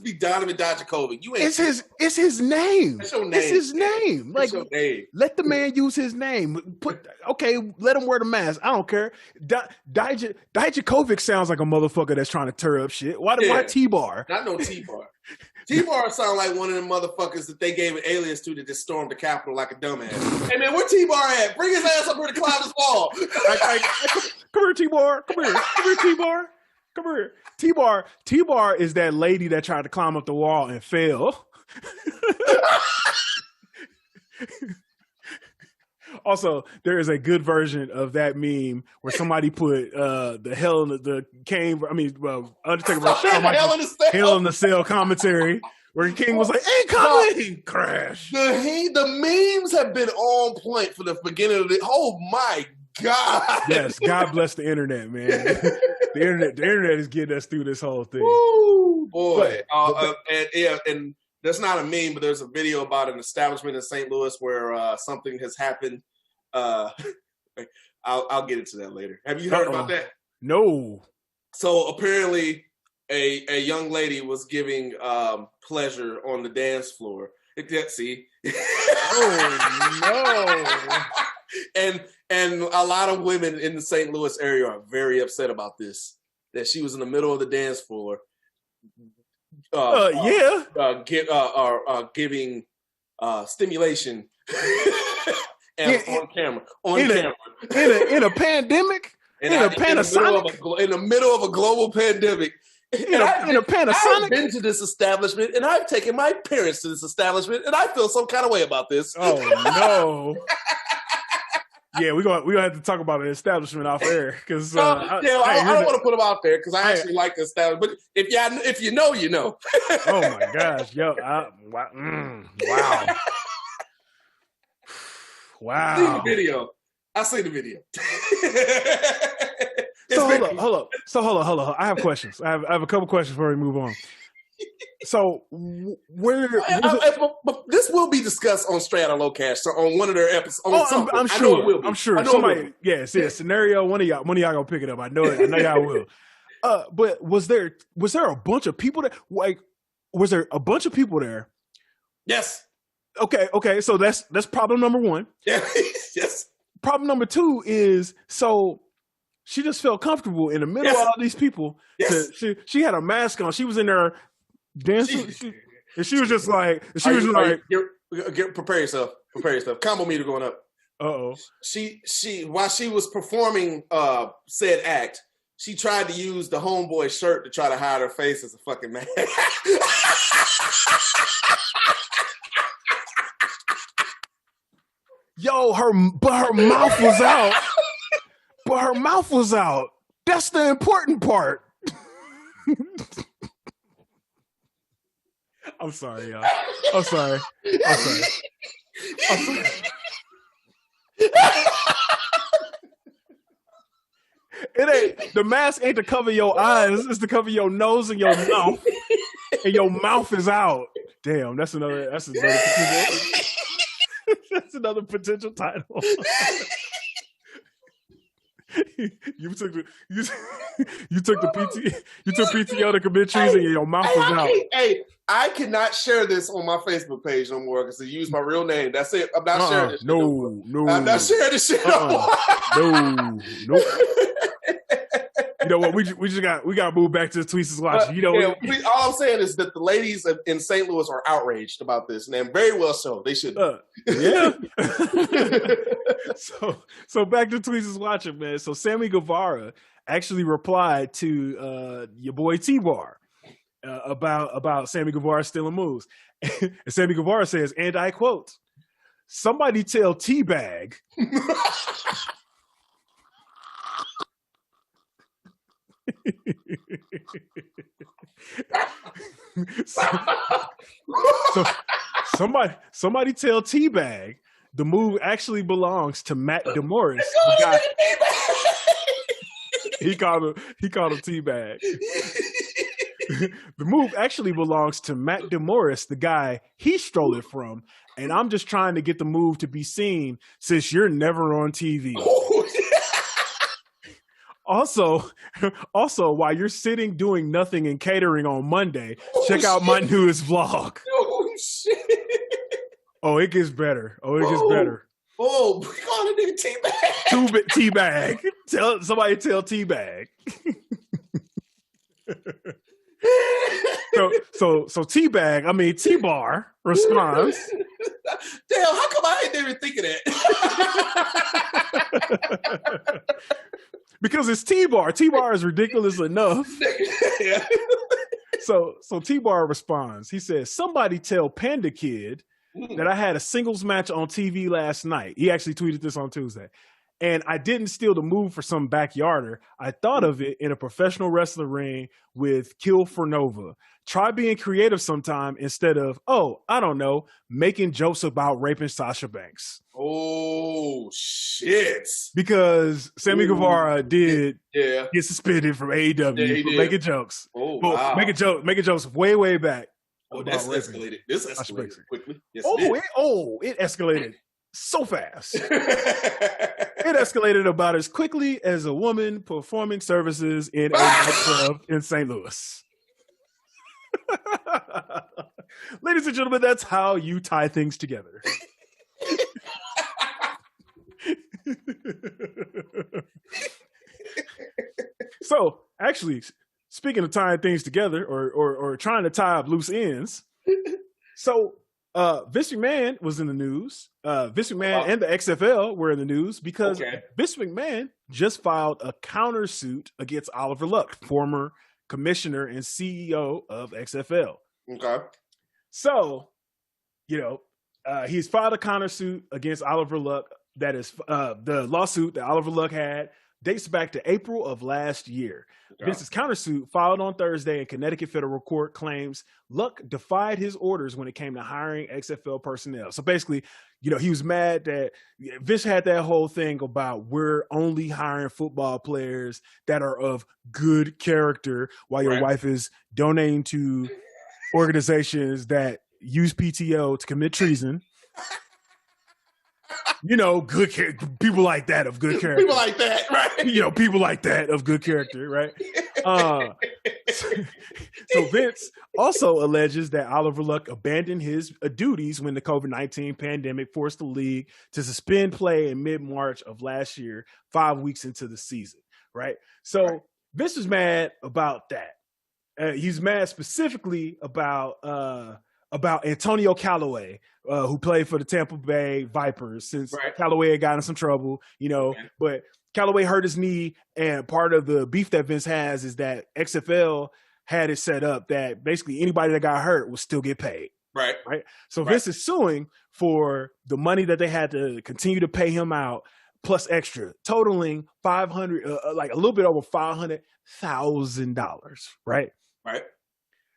be Donovan Dijakovic. It's his name. That's your name. It's his name. Like, your name. Let the man use his name. Let him wear the mask. I don't care. Dijakovic sounds like a motherfucker that's trying to tear up shit. Why TBar? Not no TBar. TBar sound like one of them motherfuckers that they gave an alias to that just stormed the Capitol like a dumbass. Hey man, where TBar at? Bring his ass up here to climb this wall. Come here, TBar. Come here, TBar. Come here. TBar is that lady that tried to climb up the wall and fell. Also, there is a good version of that meme where somebody put the Hell in the Kane. Undertaker Hell in the Cell commentary where King was like, "Hey, coming!" Crash. The memes have been on point for the beginning of the. Oh my God! Yes, God bless the internet, man. The internet is getting us through this whole thing. Woo, boy, and that's not a meme, but there's a video about an establishment in St. Louis where something has happened. I'll get into that later. Have you heard about that? No. So apparently a young lady was giving pleasure on the dance floor. See? Oh, no. And a lot of women in the St. Louis area are very upset about this, that she was in the middle of the dance floor. Giving stimulation and on camera. In a pandemic? In a Panasonic? In the middle of a global pandemic. In a Panasonic? I've been to this establishment, and I've taken my parents to this establishment, and I feel some kind of way about this. Oh, no. Yeah, we're gonna have to talk about an establishment off air because I don't want to put them out there because I actually like the establishment. But if you know, you know. Oh my gosh, yo! Wow! Wow! I see the video. Hold on. I have questions. I have a couple questions before we move on. So this will be discussed on Straight Outta Low Cash, so on one of their episodes. I'm sure. Somebody, scenario. One of y'all gonna pick it up. I know y'all will. But was there a bunch of people that like was there a bunch of people there? Yes. Okay. So that's problem number one. Yeah. Yes. Problem number two is, so she just felt comfortable in the middle of all these people. Yes. She had a mask on. She was in there dancing. And she was just like, prepare yourself. Prepare yourself. Combo meter going up. Uh-oh. She while she was performing said act, she tried to use the homeboy shirt to try to hide her face as a fucking man. Yo, her mouth was out. But her mouth was out. That's the important part. I'm sorry, y'all. I'm sorry. It ain't, the mask ain't to cover your eyes, it's to cover your nose and your mouth. And your mouth is out. Damn, that's another that's another potential title. You took PTO to commit treason and your mouth was out. Hey, I cannot share this on my Facebook page no more because they use my real name. That's it. I'm not sharing this. No. I'm not sharing this shit no more. No. You know what? We got to move back to the Tweets is watching. You know, all I'm saying is that the ladies in St. Louis are outraged about this, and very well so. They should. Yeah. So back to Tweets is watching, man. So Sammy Guevara actually replied to your boy TBar about Sammy Guevara stealing moves, and Sammy Guevara says, and I quote, "Somebody tell Teabag." so somebody tell Teabag the move actually belongs to Matt DeMorris. He called him Teabag. The move actually belongs to Matt DeMorris, the guy he stole it from, and I'm just trying to get the move to be seen since you're never on TV. Also, while you're sitting doing nothing and catering on Monday, check out my newest vlog. Oh, shit. Oh, it gets better. Oh, we call a nigga Teabag. Teabag. Somebody tell Teabag. So Teabag, I mean TBar responds. Damn, how come I didn't even think of that? Because it's TBar. TBar is ridiculous enough. Yeah. So TBar responds. He says, "Somebody tell Panda Kid that I had a singles match on TV last night." He actually tweeted this on Tuesday. "And I didn't steal the move for some backyarder. I thought of it in a professional wrestler ring with Kill for Nova. Try being creative sometime instead of, making jokes about raping Sasha Banks." Oh, shit. Because Sammy Guevara did get suspended from AEW for making jokes. Oh, wow. Making jokes way, way back. Oh, that's escalated. This escalated quickly. Yes, it escalated so fast. It escalated about as quickly as a woman performing services in a nightclub in St. Louis. Ladies and gentlemen, that's how you tie things together. So, actually, speaking of tying things together or trying to tie up loose ends, so Vince McMahon was in the news. Vince McMahon and the XFL were in the news because Vince McMahon just filed a countersuit against Oliver Luck, former commissioner and CEO of XFL. Okay. So, he's filed a countersuit against Oliver Luck. That is the lawsuit that Oliver Luck had dates back to April of last year. Okay. Vince's countersuit filed on Thursday in Connecticut federal court claims Luck defied his orders when it came to hiring XFL personnel. So basically, he was mad that Vince had that whole thing about we're only hiring football players that are of good character while your wife is donating to organizations that use PTO to commit treason. Good people like that of good character. People like that, right? People like that of good character, right? So Vince also alleges that Oliver Luck abandoned his duties when the COVID-19 pandemic forced the league to suspend play in mid-March of last year, 5 weeks into the season, right? So Vince is mad about that. He's mad specifically about Antonio Callaway, who played for the Tampa Bay Vipers since Callaway had gotten in some trouble, but Callaway hurt his knee, and part of the beef that Vince has is that XFL had it set up that basically anybody that got hurt would still get paid. Right. So Vince is suing for the money that they had to continue to pay him out plus extra, totaling $500, like a little bit over $500,000. Right.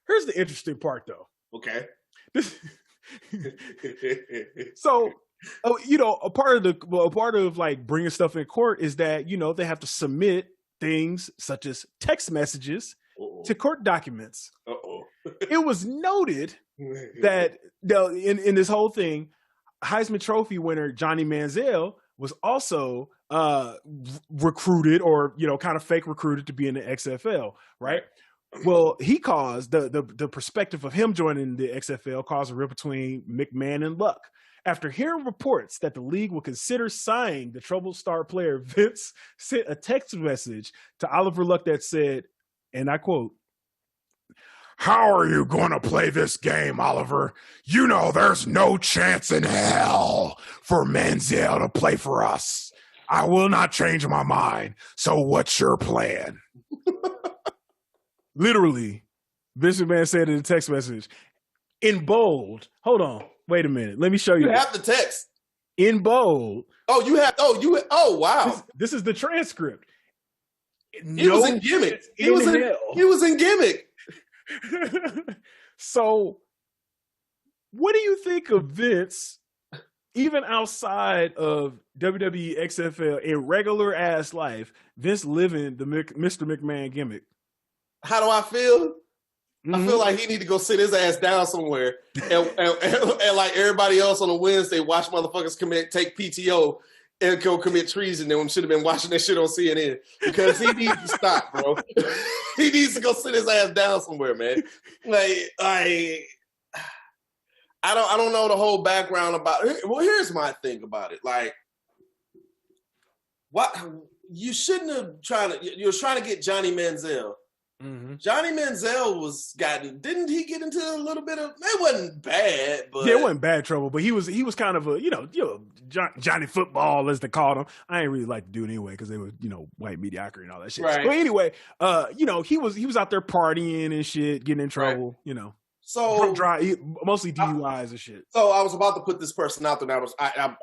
Here's the interesting part, though. Okay. So, a part of like bringing stuff in court is that, they have to submit things such as text messages to court documents. It was noted that in this whole thing, Heisman Trophy winner Johnny Manziel was also recruited or, kind of fake recruited to be in the XFL, right? Well, he caused the perspective of him joining the XFL caused a rift between McMahon and Luck. After hearing reports that the league would consider signing the troubled star player, Vince sent a text message to Oliver Luck that said, and I quote, "How are you going to play this game, Oliver? You know there's no chance in hell for Manziel to play for us. I will not change my mind. So what's your plan?" Literally, Vince McMahon said in the text message, in bold. Hold on. Wait a minute. Let me show you. You have the text. In bold. Oh, wow. This is the transcript. He was in gimmick. He was in gimmick. So, what do you think of Vince, even outside of WWE XFL, in regular ass life, Vince living the Mr. McMahon gimmick? How do I feel? I feel like he need to go sit his ass down somewhere and like everybody else on a Wednesday, watch motherfuckers take PTO and go commit treason. They should have been watching that shit on CNN because he needs to stop, bro. He needs to go sit his ass down somewhere, man. I don't know the whole background about it. Well, here's my thing about it. Like, what you shouldn't have you were trying to get Johnny Manziel. Johnny Manziel didn't he get into a little bit of, it wasn't bad, but yeah, it wasn't bad trouble, but he was kind of a, Johnny Football, as they called him. I ain't really like to do it anyway, because they were, white mediocrity and all that shit. Right. But anyway, he was out there partying and shit, getting in trouble, So mostly DUIs and shit. So I was about to put this person out there, and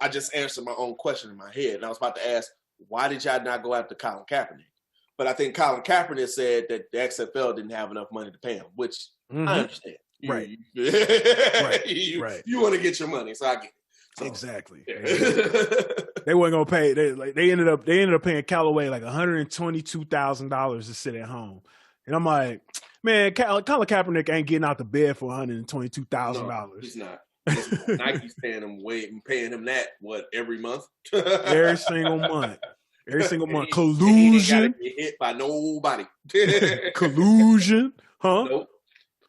I just answered my own question in my head, and I was about to ask, why did y'all not go after Colin Kaepernick? But I think Colin Kaepernick said that the XFL didn't have enough money to pay him, which I understand. Right. You want to get your money, so I get it. So, exactly. They weren't gonna pay. They ended up paying Callaway like $122,000 to sit at home, and I'm like, man, Colin Kaepernick ain't getting out the bed for $122,000. No, he's not. Nike's paying him that every month? Every single month. Collusion. He ain't gotta get hit by nobody. Collusion, huh? Nope.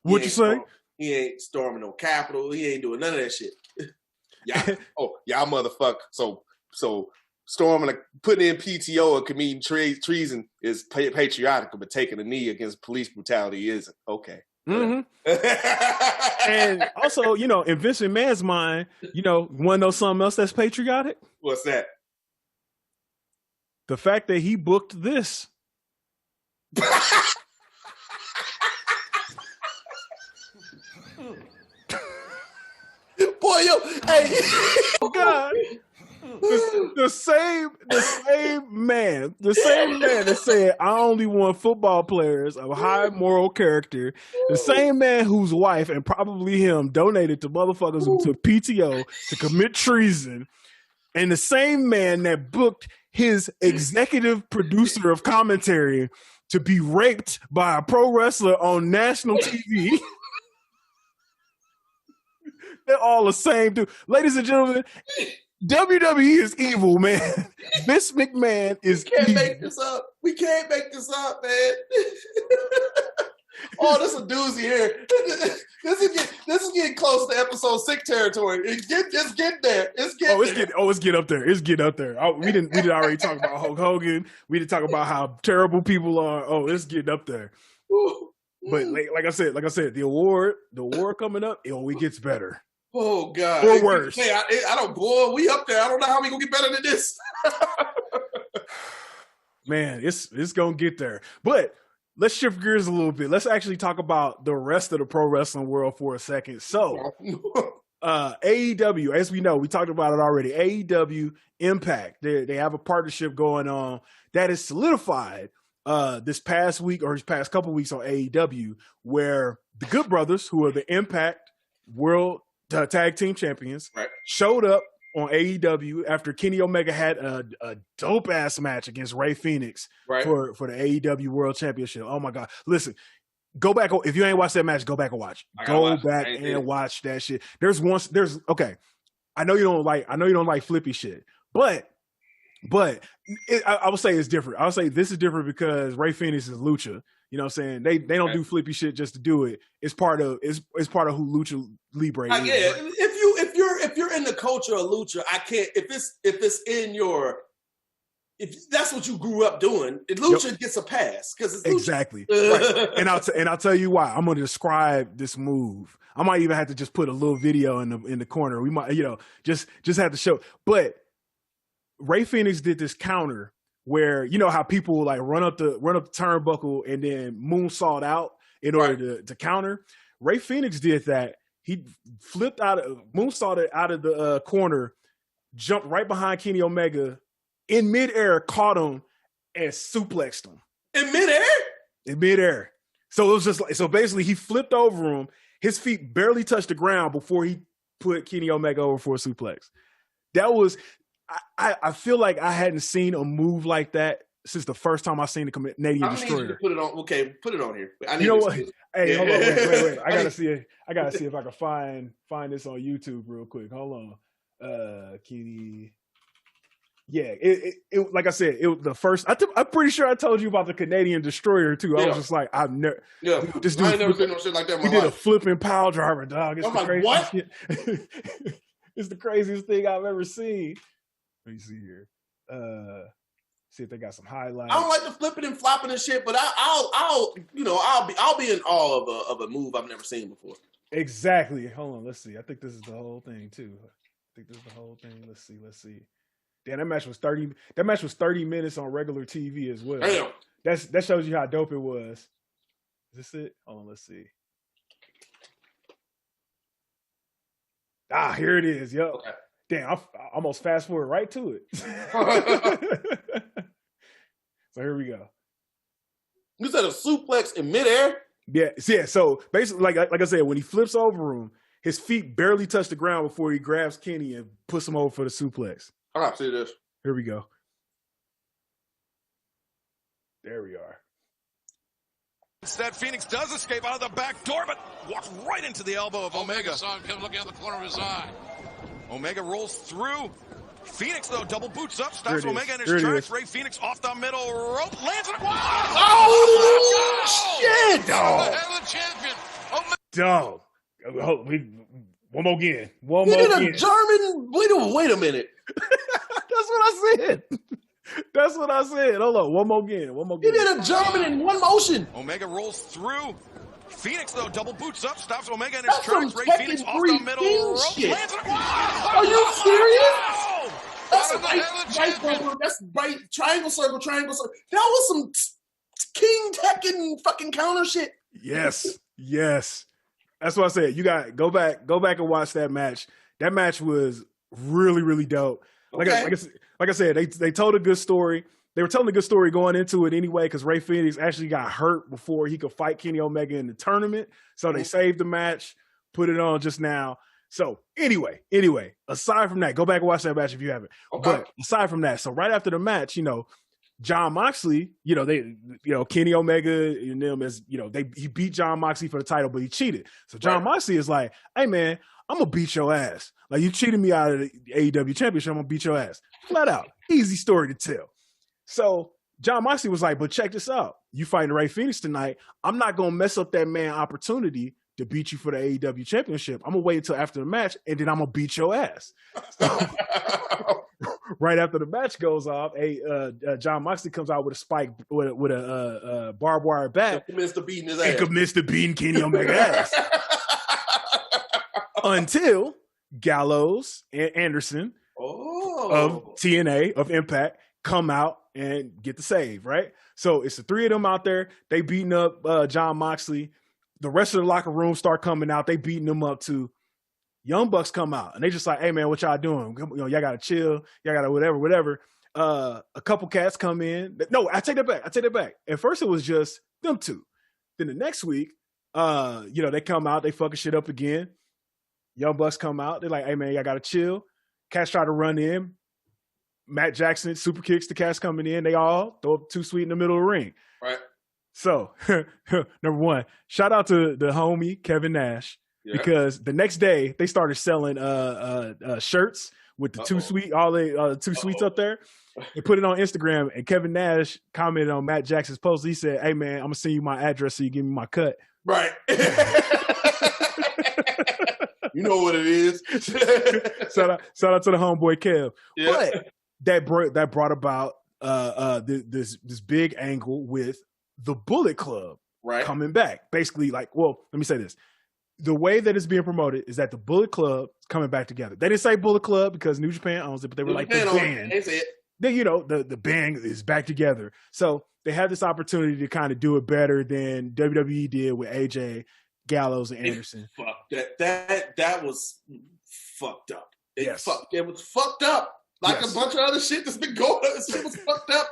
What you say? He ain't storming no Capitol. He ain't doing none of that shit. Y'all motherfucker. So storming, putting in PTO and committing treason is patriotic, but taking a knee against police brutality isn't. Okay. And also, in Vince McMahon's mind, want to know something else that's patriotic? What's that? The fact that he booked this. Boy, hey. Oh, God. The same man that said, I only want football players of high moral character. The same man whose wife and probably him donated to motherfuckers who took PTO to commit treason. And the same man that booked his executive producer of commentary to be raped by a pro wrestler on national TV. They're all the same dude. Ladies and gentlemen, WWE is evil, man. Vince McMahon is We can't evil. make this up. We can't make this up, man. Oh, this is a doozy here. This is getting close to episode 6 territory. It's getting there. It's getting up there. It's getting up there. We didn't already talk about Hulk Hogan. We didn't talk about how terrible people are. Oh, it's getting up there. But like I said, the award coming up, it only gets better. Oh God, or worse. Hey, I don't, boy, we up there. I don't know how we gonna get better than this. Man, it's gonna get there. But let's shift gears a little bit. Let's actually talk about the rest of the pro wrestling world for a second. So, AEW, as we know, we talked about it already. AEW Impact, they have a partnership going on that is solidified this past week or this past couple weeks on AEW, where the Good Brothers, who are the Impact World Tag Team Champions, right, showed up on AEW after Kenny Omega had a dope ass match against Rey Fenix for the AEW World Championship. Oh my God! Listen, go back if you ain't watched that match. Go back and watch. Watch that shit. Okay. I know you don't like flippy shit, but I would say it's different. I would say this is different because Rey Fenix is lucha. You know what I'm saying? They don't do flippy shit just to do it. It's part of who Lucha Libre is. Yeah, right? If you're in the culture of lucha, I can't. If that's what you grew up doing, lucha gets a pass because it's lucha. Exactly. Right. And I'll tell you why. I'm going to describe this move. I might even have to just put a little video in the corner. We might, just have to show. But Rey Fenix did this counter where you know how people like run up the turnbuckle and then moonsault out in order to counter. Rey Fenix did that. He flipped moonsaulted out of the corner, jumped right behind Kenny Omega in midair, caught him, and suplexed him. In midair? In midair. So it was just like, so basically he flipped over him. His feet barely touched the ground before he put Kenny Omega over for a suplex. That was, I feel like I hadn't seen a move like that since the first time I seen the Canadian Destroyer. Need you to put it on. Okay, put it on here. You know what? Hey, hold on, wait. I gotta see it. I gotta see if I can find this on YouTube real quick. Hold on, Kenny. Yeah, it like I said, it was the first. I'm pretty sure I told you about the Canadian Destroyer too. I was just like, I've never. Yeah, this dude, I ain't never seen no shit like that in my life. He did a flipping pile driver, dog. It's I'm like, what? It's the craziest thing I've ever seen. Let me see here. See if they got some highlights. I don't like the flipping and flopping and shit, but I'll be in awe of a move I've never seen before. Exactly. Hold on, let's see. I think this is the whole thing too. Let's see. Damn, that match was 30 minutes on regular TV as well. Damn. That shows you how dope it was. Is this it? Hold on, let's see. Here it is. Yo. Okay. Damn, I almost fast forward right to it. So here we go. You said a suplex in midair? Yeah. So basically, like I said, when he flips over him, his feet barely touch the ground before he grabs Kenny and puts him over for the suplex. I gotta see this. Here we go. There we are. Instead, Phoenix does escape out of the back door, but walks right into the elbow of Omega. Saw him come looking out the corner of his eye. Omega rolls through. Phoenix, though, double boots up, stops Omega in his tracks. Rey Fenix off the middle rope, lands it. Oh, shit! Dog. The champion. Dog. One more again. He did a German. Wait a minute. That's what I said. Hold on. One more again. He did a German in one motion. Omega rolls through. Phoenix, though, double boots up, stops Omega in his tracks. Rey Fenix off the middle rope, lands it. Are you serious? That's right triangle circle. That was some King Tekken fucking counter shit. Yes. That's what I said. You got go back and watch that match. That match was really, really dope. Like I said, they told a good story. They were telling a good story going into it anyway, because Rey Fenix actually got hurt before he could fight Kenny Omega in the tournament. So they saved the match, put it on just now. So anyway, aside from that, go back and watch that match if you haven't. Okay. But aside from that, so right after the match, John Moxley, Kenny Omega and them he beat John Moxley for the title, but he cheated. So John Moxley is like, hey man, I'm gonna beat your ass. Like, you cheated me out of the AEW championship, I'm gonna beat your ass. Flat out. Easy story to tell. So John Moxley was like, but check this out. You fighting Ray Phoenix tonight. I'm not gonna mess up that man opportunity to beat you for the AEW championship. I'm gonna wait until after the match, and then I'm gonna beat your ass. So, right after the match goes off, John Moxley comes out with a spike with a barbed wire bat. He commits to beating his ass. And commits to beating Kenny Omega's ass. Until Gallows and Anderson of TNA, of Impact, come out and get the save, right? So it's the three of them out there. They beating up John Moxley. The rest of the locker room start coming out. They beating them up too. Young Bucks come out and they just like, hey man, what y'all doing? You know, y'all gotta chill. Y'all gotta whatever. A couple cats come in. No, I take that back. At first it was just them two. Then the next week, they come out, they fucking shit up again. Young Bucks come out. They're like, hey man, y'all gotta chill. Cats try to run in. Matt Jackson super kicks the cats coming in. They all throw up Too Sweet in the middle of the ring. Right. So, number one, shout out to the homie Kevin Nash. Yeah. Because the next day they started selling shirts with the Too Sweet, all the Too Sweets up there. They put it on Instagram, and Kevin Nash commented on Matt Jackson's post. He said, hey man, I'm gonna send you my address so you give me my cut. Right. You know what it is. Shout out to the homeboy Kev. Yeah. But that brought about this big angle with the Bullet Club coming back. Basically, like, well, let me say this. The way that it's being promoted is that the Bullet Club is coming back together. They didn't say Bullet Club because New Japan owns it, but they were like, the band. Then, the band is back together. So they had this opportunity to kind of do it better than WWE did with AJ, Gallows, and Anderson. That was fucked up. It was fucked up. Like a bunch of other shit that's been going on. This shit was fucked up.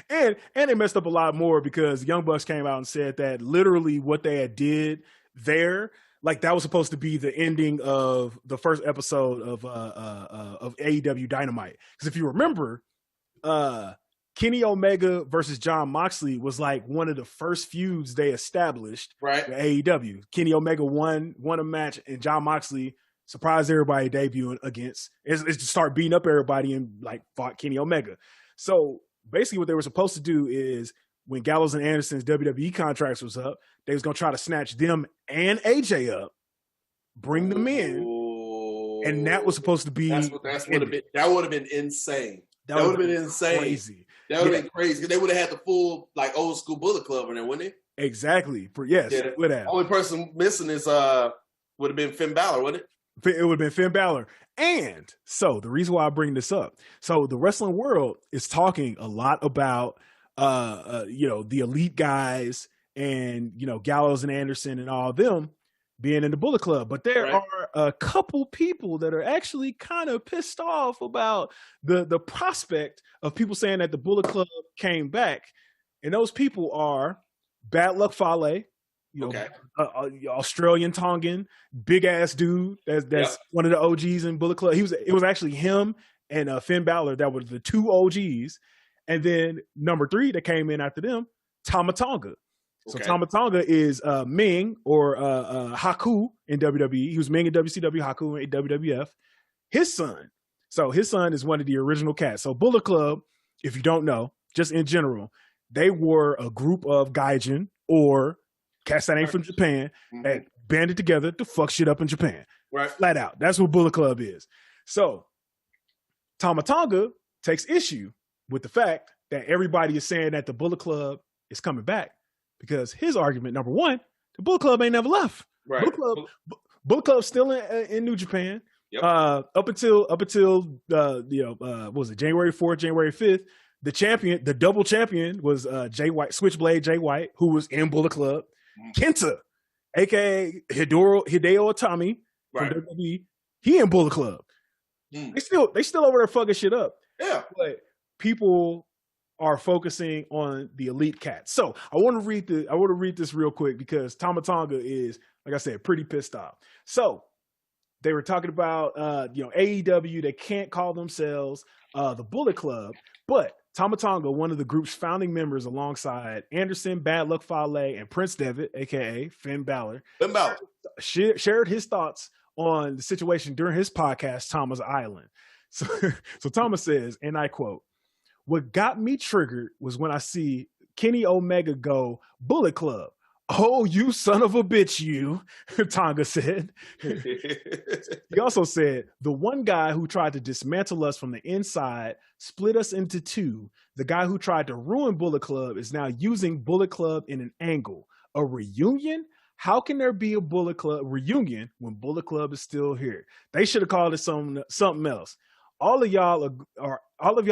and they messed up a lot more because Young Bucks came out and said that literally what they had did there, like that was supposed to be the ending of the first episode of AEW Dynamite. Because if you remember, Kenny Omega versus John Moxley was like one of the first feuds they established with AEW. Kenny Omega won a match, and John Moxley surprised everybody debuting against is to start beating up everybody and like fought Kenny Omega. So basically what they were supposed to do is when Gallows and Anderson's WWE contracts was up, they was going to try to snatch them and AJ up, bring them in. And that was supposed to be that would have been insane. That would have been insane. Crazy. That would have been crazy because they would have had the full like old school Bullet Club in there, wouldn't they? Exactly. Would have. Only person missing is would have been Finn Balor, wouldn't it? It would have been Finn Balor. And so the reason why I bring this up, so the wrestling world is talking a lot about, the elite guys and, Gallows and Anderson and all of them being in the Bullet Club. But there are a couple people that are actually kind of pissed off about the prospect of people saying that the Bullet Club came back. And those people are Bad Luck Fale, Australian Tongan, big ass dude. That's one of the OGs in Bullet Club. It was actually him and Finn Balor that were the two OGs, and then number 3 that came in after them, Tama Tonga. So Tama Tonga is Ming or Haku in WWE. He was Ming in WCW, Haku in WWF. His son. So his son is one of the original cats. So Bullet Club, if you don't know, just in general, they were a group of gaijin or cats that ain't from Japan that banded together to fuck shit up in Japan. Right. Flat out. That's what Bullet Club is. So Tama Tonga takes issue with the fact that everybody is saying that the Bullet Club is coming back because his argument, number one, the Bullet Club ain't never left. Right. Bullet Club's still in New Japan. Yep. Up until what was it, January 4th, January 5th, the champion, the double champion was Jay White, Switchblade Jay White, who was in Bullet Club. Kenta, aka Hideo Itami from WWE, he in Bullet Club. They still over there fucking shit up. Yeah. But people are focusing on the elite cats. So I want to read this real quick because Tama Tonga is, like I said, pretty pissed off. So they were talking about AEW, they can't call themselves the Bullet Club, but Tama Tonga, one of the group's founding members, alongside Anderson, Bad Luck Fale, and Prince Devitt, aka Finn Balor, shared his thoughts on the situation during his podcast, Tama's Island. So Tama says, and I quote, "What got me triggered was when I see Kenny Omega go Bullet Club. Oh, you son of a bitch, you," Tonga said. He also said, "The one guy who tried to dismantle us from the inside, split us into two. The guy who tried to ruin Bullet Club is now using Bullet Club in an angle. A reunion? How can there be a Bullet Club reunion when Bullet Club is still here? They should have called it something else. All of y'all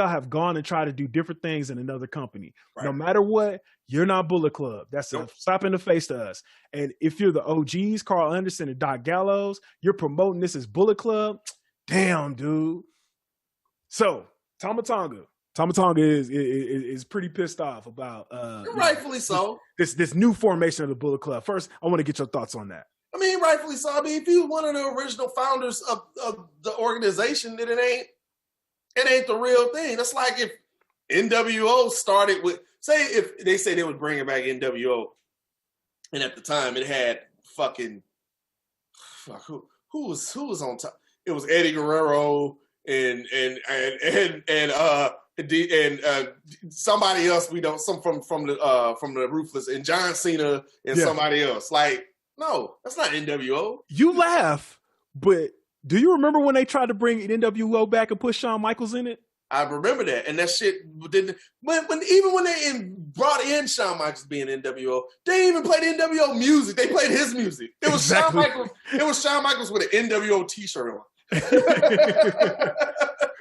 have gone and tried to do different things in another company. Right. No matter what, you're not Bullet Club. That's a slap in the face to us. And if you're the OGs, Carl Anderson and Doc Gallows, you're promoting this as Bullet Club. Damn, dude." So Tama Tonga is pretty pissed off about rightfully so. This new formation of the Bullet Club. First, I want to get your thoughts on that. I mean, rightfully so. I mean, if you're one of the original founders of the organization, then it ain't the real thing. That's like if NWO started with, if they say they would bring it back NWO, and at the time it had who was on top? It was Eddie Guerrero and somebody else we don't, some from the Ruthless, and John Cena and somebody else. Like, no, that's not NWO. You laugh, but do you remember when they tried to bring NWO back and put Shawn Michaels in it? I remember that, and that shit didn't. Even when they brought in Shawn Michaels being NWO, they didn't even play the NWO music. They played his music. It was exactly. Shawn Michaels. It was Shawn Michaels with an NWO T-shirt on.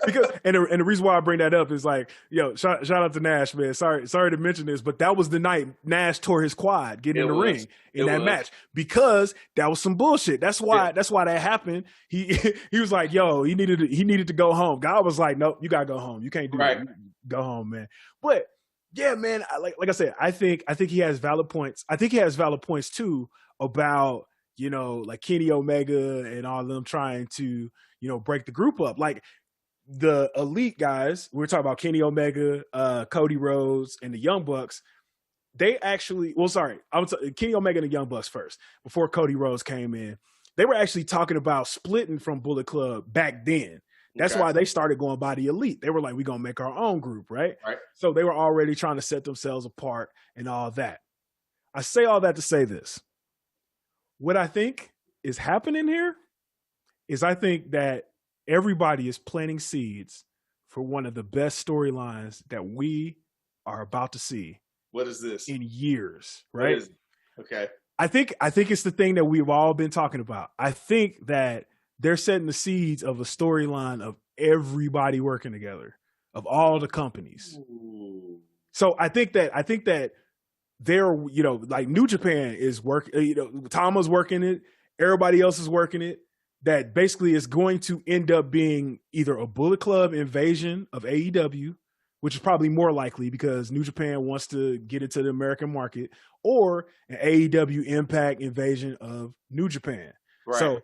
Because the reason why I bring that up is like, shout out to Nash, man. Sorry to mention this, but that was the night Nash tore his quad getting in the ring in that match, because that was some bullshit. That's why that happened. He was like, he needed to go home. God was like, nope, you gotta go home. You can't do that. Go home, man. But yeah, man, like I said, I think he has valid points. I think he has valid points too about, like Kenny Omega and all of them trying to, break the group up. Like, the elite guys, we're talking about Kenny Omega, Cody Rhodes, and the Young Bucks. They actually, Kenny Omega and the Young Bucks first, before Cody Rhodes came in. They were actually talking about splitting from Bullet Club back then. That's why they started going by the elite. They were like, we're going to make our own group, right? So they were already trying to set themselves apart and all that. I say all that to say this. What I think is happening here is I think that everybody is planting seeds for one of the best storylines that we are about to see. What is this? In years, right? Okay. I think it's the thing that we've all been talking about. I think that they're setting the seeds of a storyline of everybody working together, of all the companies. Ooh. So I think that they're, like New Japan is working, Tama's working it, everybody else is working it. That basically is going to end up being either a Bullet Club invasion of AEW, which is probably more likely because New Japan wants to get into the American market, or an AEW Impact invasion of New Japan. Right. So,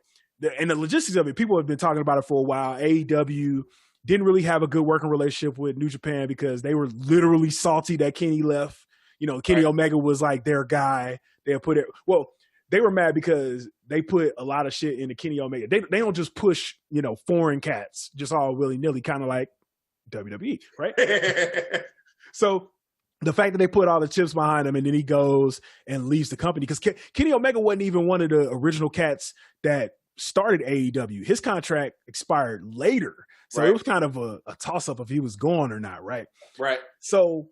and the logistics of it, people have been talking about it for a while. AEW didn't really have a good working relationship with New Japan because they were literally salty that Kenny left. Kenny Omega was like their guy. They put it, they were mad because they put a lot of shit into Kenny Omega. They don't just push, foreign cats just all willy-nilly, kind of like WWE, right? So the fact that they put all the chips behind him and then he goes and leaves the company, because Kenny Omega wasn't even one of the original cats that started AEW. His contract expired later. So it was kind of a toss-up if he was going or not, right? Right. So,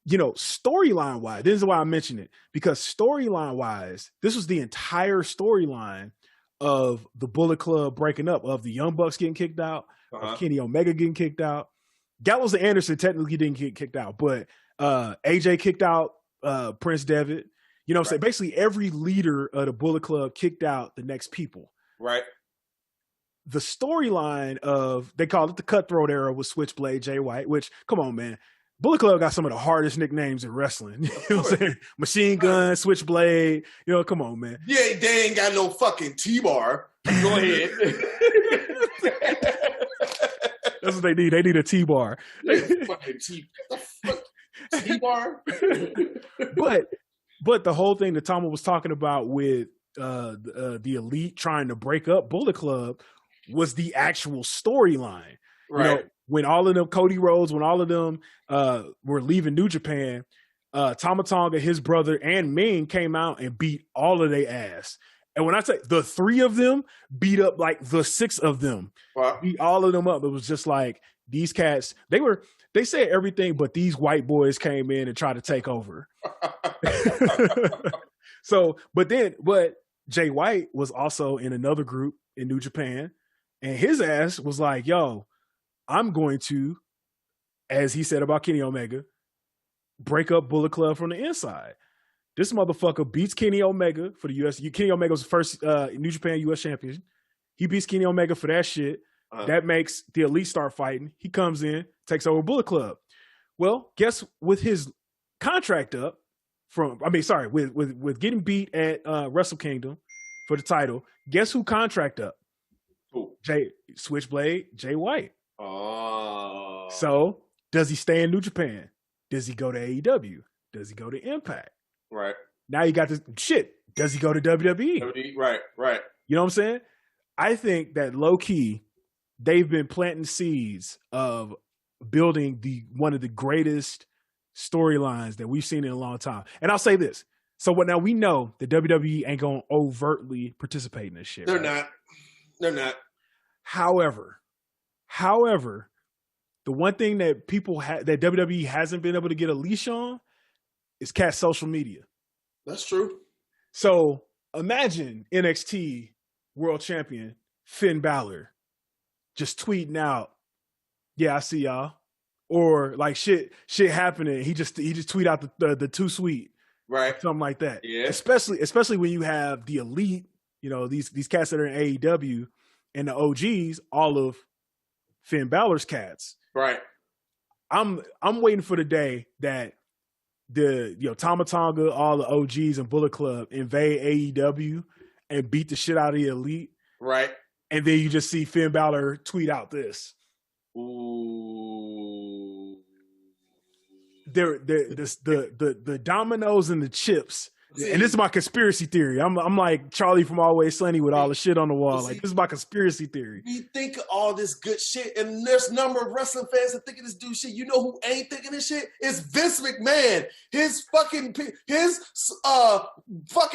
storyline wise, this is why I mentioned it, because storyline wise, this was the entire storyline of the Bullet Club breaking up, of the Young Bucks getting kicked out, of Kenny Omega getting kicked out. Gallows and Anderson technically didn't get kicked out, but AJ kicked out Prince Devitt. So basically every leader of the Bullet Club kicked out the next people. Right. The storyline of, they called it the Cutthroat Era with Switchblade, Jay White, which, come on, man. Bullet Club got some of the hardest nicknames in wrestling. You know what I'm saying? Machine Gun, Switchblade. Come on, man. Yeah, they ain't got no fucking TBar. Go ahead. That's what they need. They need a TBar. fucking TBar. But the whole thing that Tama was talking about with the Elite trying to break up Bullet Club was the actual storyline. Right. You know, when all of them, Cody Rhodes, when all of them were leaving New Japan, Tama Tonga, his brother, and Ming came out and beat all of their ass. And when I say the 3 of them beat up like the 6 of them, beat all of them up. It was just like these cats, they said everything, but these white boys came in and tried to take over. But Jay White was also in another group in New Japan, and his ass was like, yo, I'm going to, as he said about Kenny Omega, break up Bullet Club from the inside. This motherfucker beats Kenny Omega for the US. Kenny Omega was the first New Japan US champion. He beats Kenny Omega for that shit. That makes the Elite start fighting. He comes in, takes over Bullet Club. Well, guess with his contract up with getting beat at Wrestle Kingdom for the title, guess who contract up? Who? Switchblade, Jay White. Oh. So does he stay in New Japan? Does he go to AEW? Does he go to Impact? Right. Now you got this shit. Does he go to WWE? Right. You know what I'm saying? I think that low key, they've been planting seeds of building one of the greatest storylines that we've seen in a long time. And I'll say this. So now we know that WWE ain't going to overtly participate in this shit. They're right? not. However, the one thing that that WWE hasn't been able to get a leash on is cat social media. That's true. So imagine NXT World Champion Finn Balor just tweeting out, "Yeah, I see y'all," or like shit happening. He just tweet out the too sweet, right? Something like that. Yeah. Especially when you have the Elite, you know, these cats that are in AEW and the OGs, all of Finn Balor's cats. Right. I'm waiting for the day that Tama Tonga, all the OGs and Bullet Club invade AEW and beat the shit out of the Elite. Right. And then you just see Finn Balor tweet out this. Ooh. The dominoes and the chips. And this is my conspiracy theory. I'm like Charlie from Always Sunny with all the shit on the wall. Like, this is my conspiracy theory. We think of all this good shit, and there's a number of wrestling fans that think of this dude shit. You know who ain't thinking this shit? It's Vince McMahon. His fucking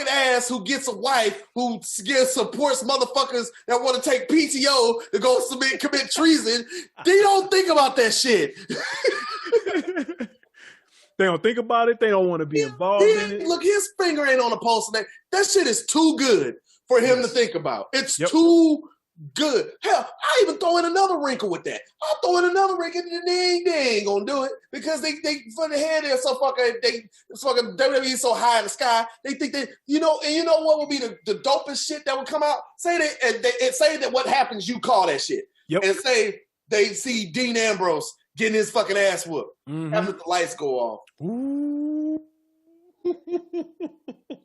ass who gets a wife who supports motherfuckers that want to take PTO to go commit treason. They don't think about that shit. They don't think about it. They don't want to be involved in it. Look, his finger ain't on the pulse. That shit is too good for him to think about. It's too good. Hell, I even throw in another wrinkle with that. I'll throw in another wrinkle, and they ain't gonna do it because they for the head they're so fucking WWE so high in the sky. They think that and you know what would be the dopest shit that would come out? Say that what happens, you call that shit. Yep. And say they see Dean Ambrose getting his fucking ass whooped. Mm-hmm. Have the lights go off. Ooh.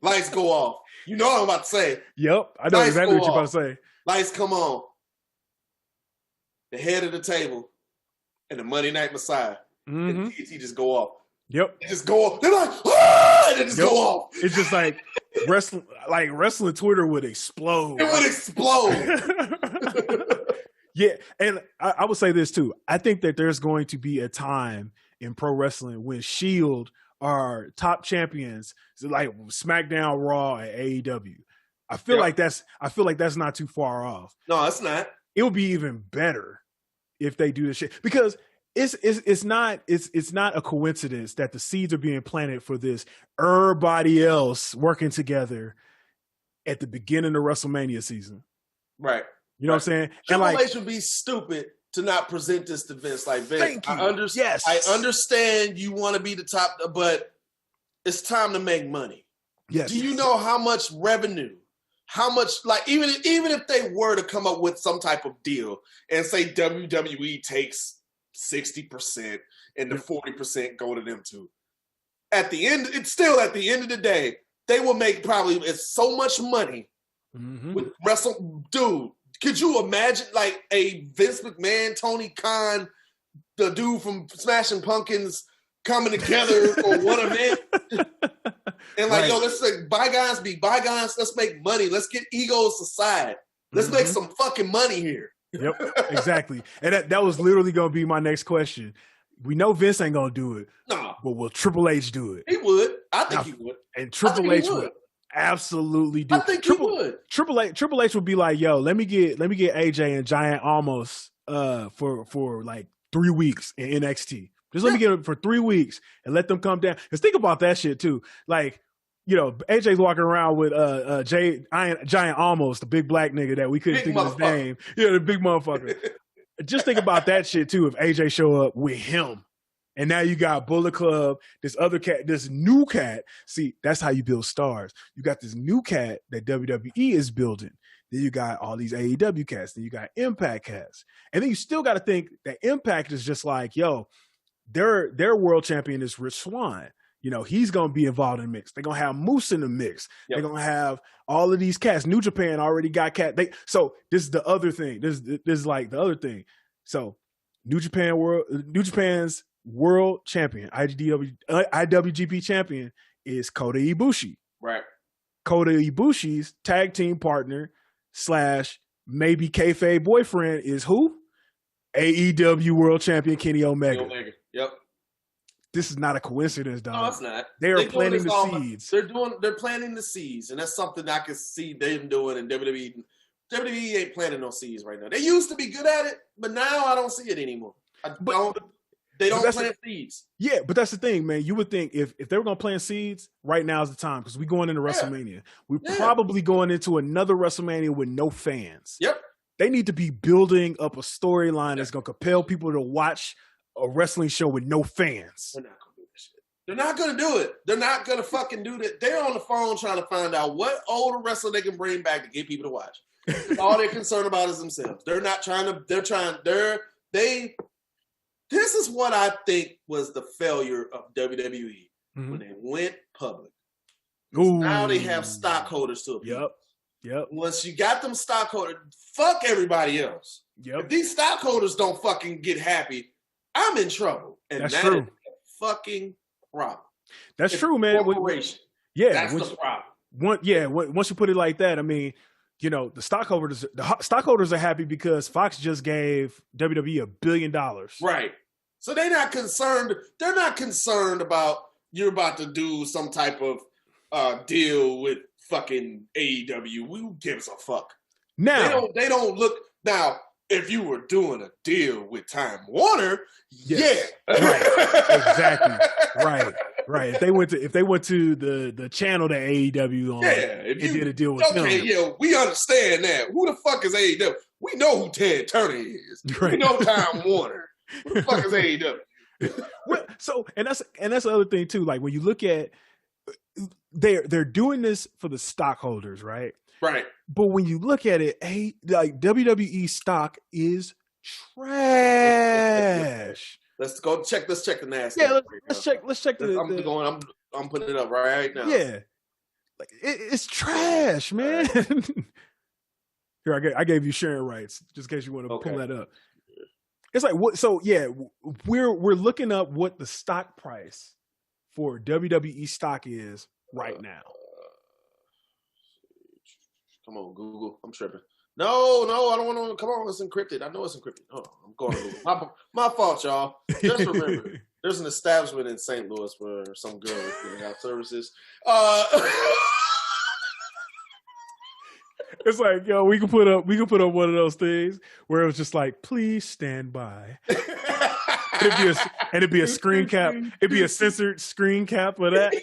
Lights go off. You know what I'm about to say. Yep. I know exactly what you're about to say. Lights come on. The head of the table and the Monday Night Messiah. Mm-hmm. And he just go off. Yep. They just go off. They're like, ah! And they just go off. It's just like wrestling Twitter would explode. It would explode. Yeah, and I would say this too. I think that there's going to be a time in pro wrestling when Shield are top champions, like SmackDown, Raw, and AEW. I feel like that's not too far off. No, it's not. It would be even better if they do this shit because it's not a coincidence that the seeds are being planted for this. Everybody else working together at the beginning of WrestleMania season, right? You know what I'm saying? Triple H would be stupid to not present this to Vince. Like, Vince, I understand you want to be the top, but it's time to make money. Yes. Do you know how much revenue, how much, like, even if they were to come up with some type of deal and say WWE takes 60% and the 40% go to them too. At the end of the day, they will make probably so much money with wrestle. Dude, could you imagine like a Vince McMahon, Tony Khan the dude from Smashing Pumpkins coming together for one event. And like, yo, let's say bygones be bygones. Let's make money. Let's get egos aside. Let's make some fucking money here. Yep, exactly. And that was literally going to be my next question. We know Vince ain't going to do it. No. But will Triple H do it? He would. I think he would. And Triple H would absolutely do it. I think he would. Triple H would be like, yo, let me get AJ and Giant Almost for like 3 weeks in NXT. Just let me get it for 3 weeks and let them come down. Because think about that shit too. Like, you know, AJ's walking around with Giant Almost, the big black nigga that we couldn't think of his name. Yeah, the big motherfucker. Just think about that shit too. If AJ show up with him, and now you got Bullet Club, this other cat, this new cat. See, that's how you build stars. You got this new cat that WWE is building. Then you got all these AEW cats. Then you got Impact cats, and then you still got to think that Impact is just like, yo, their world champion is Rich Swann. You know, he's going to be involved in the mix. They're going to have Moose in the mix. Yep. They're going to have all of these cats. New Japan already got cat. So this is the other thing. This is like the other thing. So New Japan's world champion, IWGP champion is Kota Ibushi. Right. Kota Ibushi's tag team partner / maybe kayfabe boyfriend is who? AEW world champion Kenny Omega. Yep. This is not a coincidence, dog. No, it's not. They're planting the seeds. They're planting the seeds, and that's something I can see them doing in WWE. WWE ain't planting no seeds right now. They used to be good at it, but now I don't see it anymore. They don't plant seeds. Yeah, but that's the thing, man. You would think if they were going to plant seeds, right now is the time because we're going into WrestleMania. We're probably going into another WrestleMania with no fans. Yep. They need to be building up a storyline that's going to compel people to watch a wrestling show with no fans. They're not going to do this shit. They're not going to do it. They're not going to fucking do that. They're on the phone trying to find out what older wrestler they can bring back to get people to watch. All they're concerned about is themselves. They're not trying to, this is what I think was the failure of WWE when they went public. Now they have stockholders to appease. Yep. Once you got them stockholders, fuck everybody else. Yep. If these stockholders don't fucking get happy, I'm in trouble. And that's true. Is a fucking problem. That's true, man. Corporation. That's the problem. Once you put it like that, I mean, you know, the stockholders are happy because Fox just gave WWE $1 billion. Right. So they're not concerned. They're not concerned about you're about to do some type of deal with fucking AEW. Who gives a fuck? Now they don't look now. If you were doing a deal with Time Warner, right, exactly, right. If they went to the channel that AEW on, if you did a deal with them. Okay, we understand that. Who the fuck is AEW? We know who Ted Turner is. Right. We know Time Warner. Who the fuck is AEW? And that's the other thing too. Like when you look at, they're doing this for the stockholders, right? Right. But when you look at it, like WWE stock is trash. Let's check the NASDAQ. Yeah, let's check I'm putting it up right now. Yeah. Like it's trash, man. Here, I gave you sharing rights just in case you want to pull that up. It's like what? So yeah, we're looking up what the stock price for WWE stock is right now. Come on, Google. I'm tripping. No, I don't want to. Come on, it's encrypted. I know it's encrypted. Hold on, I'm going to Google. My fault, y'all. Just remember, there's an establishment in St. Louis where some girl is giving out services. It's like, yo, we can put up one of those things where it was just like, please stand by. It'd be a screen cap. It'd be a censored screen cap of that.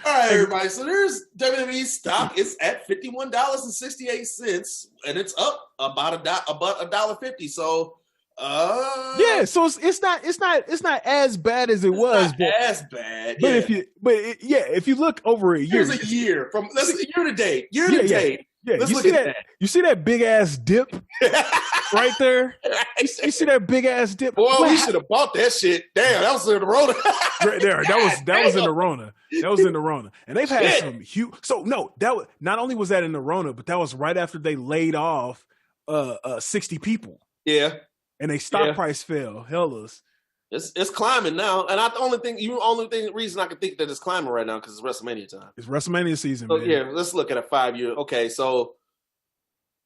All right, everybody. So there's WWE stock. It's at $51.68, and it's up about $1.50. So, so it's not as bad as it was. As bad. But if you look over a year, here's a year year to date. Yeah. Let's You see that big ass dip? right there. You see that big ass dip? Boy, we should have bought that shit. Damn, that was in the Rona. Right there. That was in the Rona. That was in the Rona. And they've had some huge. So no, that was not only was that in the Rona, but that was right after they laid off 60 people. Yeah. And they stock price fell. Hellas. It's climbing now, and the only reason I can think that it's climbing right now because it's WrestleMania time. It's WrestleMania season, so, man. Yeah, let's look at a 5-year. Okay, so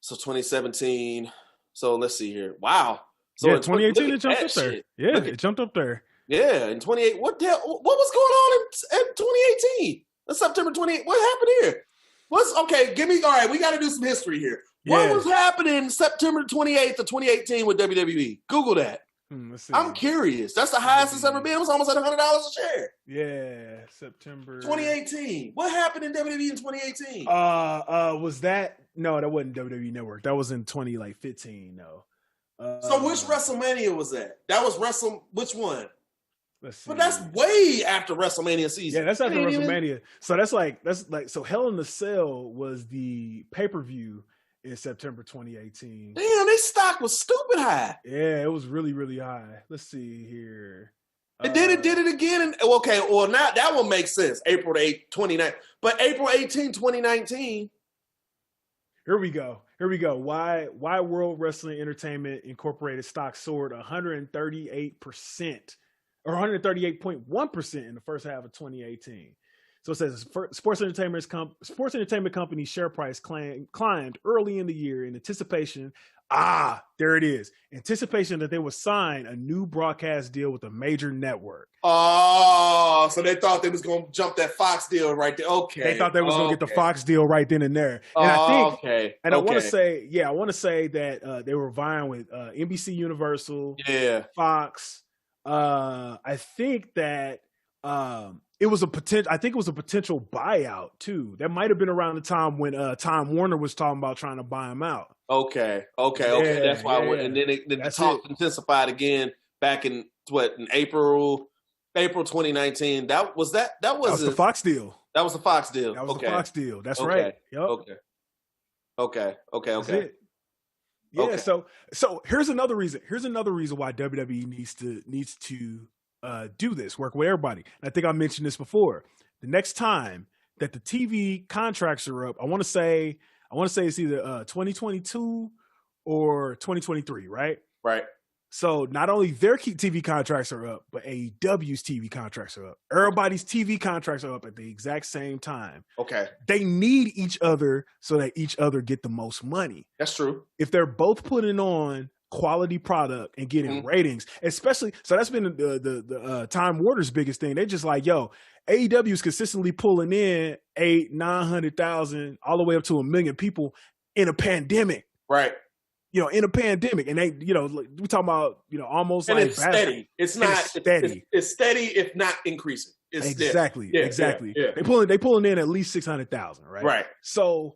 2017. So let's see here. Wow. So 2018 it jumped up there. Shit. Yeah, it jumped up there. Yeah, in 28. What was going on in 2018? That's September 28. What happened here? All right, we got to do some history here. What was happening September 28th of 2018 with WWE? Google that. Let's see. I'm curious. That's the highest it's ever been. It was almost at $100 a share. Yeah, September 2018. What happened in WWE in 2018? Was that? No, that wasn't WWE Network. That was in 2015. No. So which WrestleMania was that? That was which one? Let's see. But that's way after WrestleMania season. Yeah, that's after WrestleMania. So that's like so Hell in the Cell was the pay-per-view in September 2018. Damn, their stock was stupid high. Yeah, it was really, really high. Let's see here. It did it again. Now that one makes sense. April 8th, 2019. But April 18, 2019. Here we go. Why World Wrestling Entertainment Incorporated stock soared 138% or 138.1% in the first half of 2018. So it says sports entertainment company share price climbed early in the year in anticipation. There it is. Anticipation that they would sign a new broadcast deal with a major network. Oh, so they thought they was going to jump that Fox deal right there. Okay. They thought they was going to get the Fox deal right then and there. And I think, I want to say that they were vying with NBC Universal, Fox. I think that it was a potential buyout too. That might have been around the time when Time Warner was talking about trying to buy him out. Okay. That's why. And then the talk intensified again back in April 2019. That was the Fox deal. That was the Fox deal. That was the Fox deal. That's right. Yep. Okay. That's it. Yeah. Okay. So here's another reason. Why WWE needs to do this, work with everybody. And I think I mentioned this before. The next time that the TV contracts are up, I want to say it's either 2022 or 2023, right? Right. So not only their TV contracts are up, but AEW's TV contracts are up. Everybody's TV contracts are up at the exact same time. Okay. They need each other so that each other get the most money. That's true. If they're both putting on quality product and getting ratings, especially, so that's been the Time Warner's biggest thing. They're just like, yo, AEW is consistently pulling in 800,000-900,000 all the way up to 1 million people in a pandemic. Right. In a pandemic, and they, we talking about, almost and like it's steady. It's not steady. It's steady, if not increasing. It's exactly. Yeah, exactly. Yeah. They pulling in at least 600,000, right? Right. So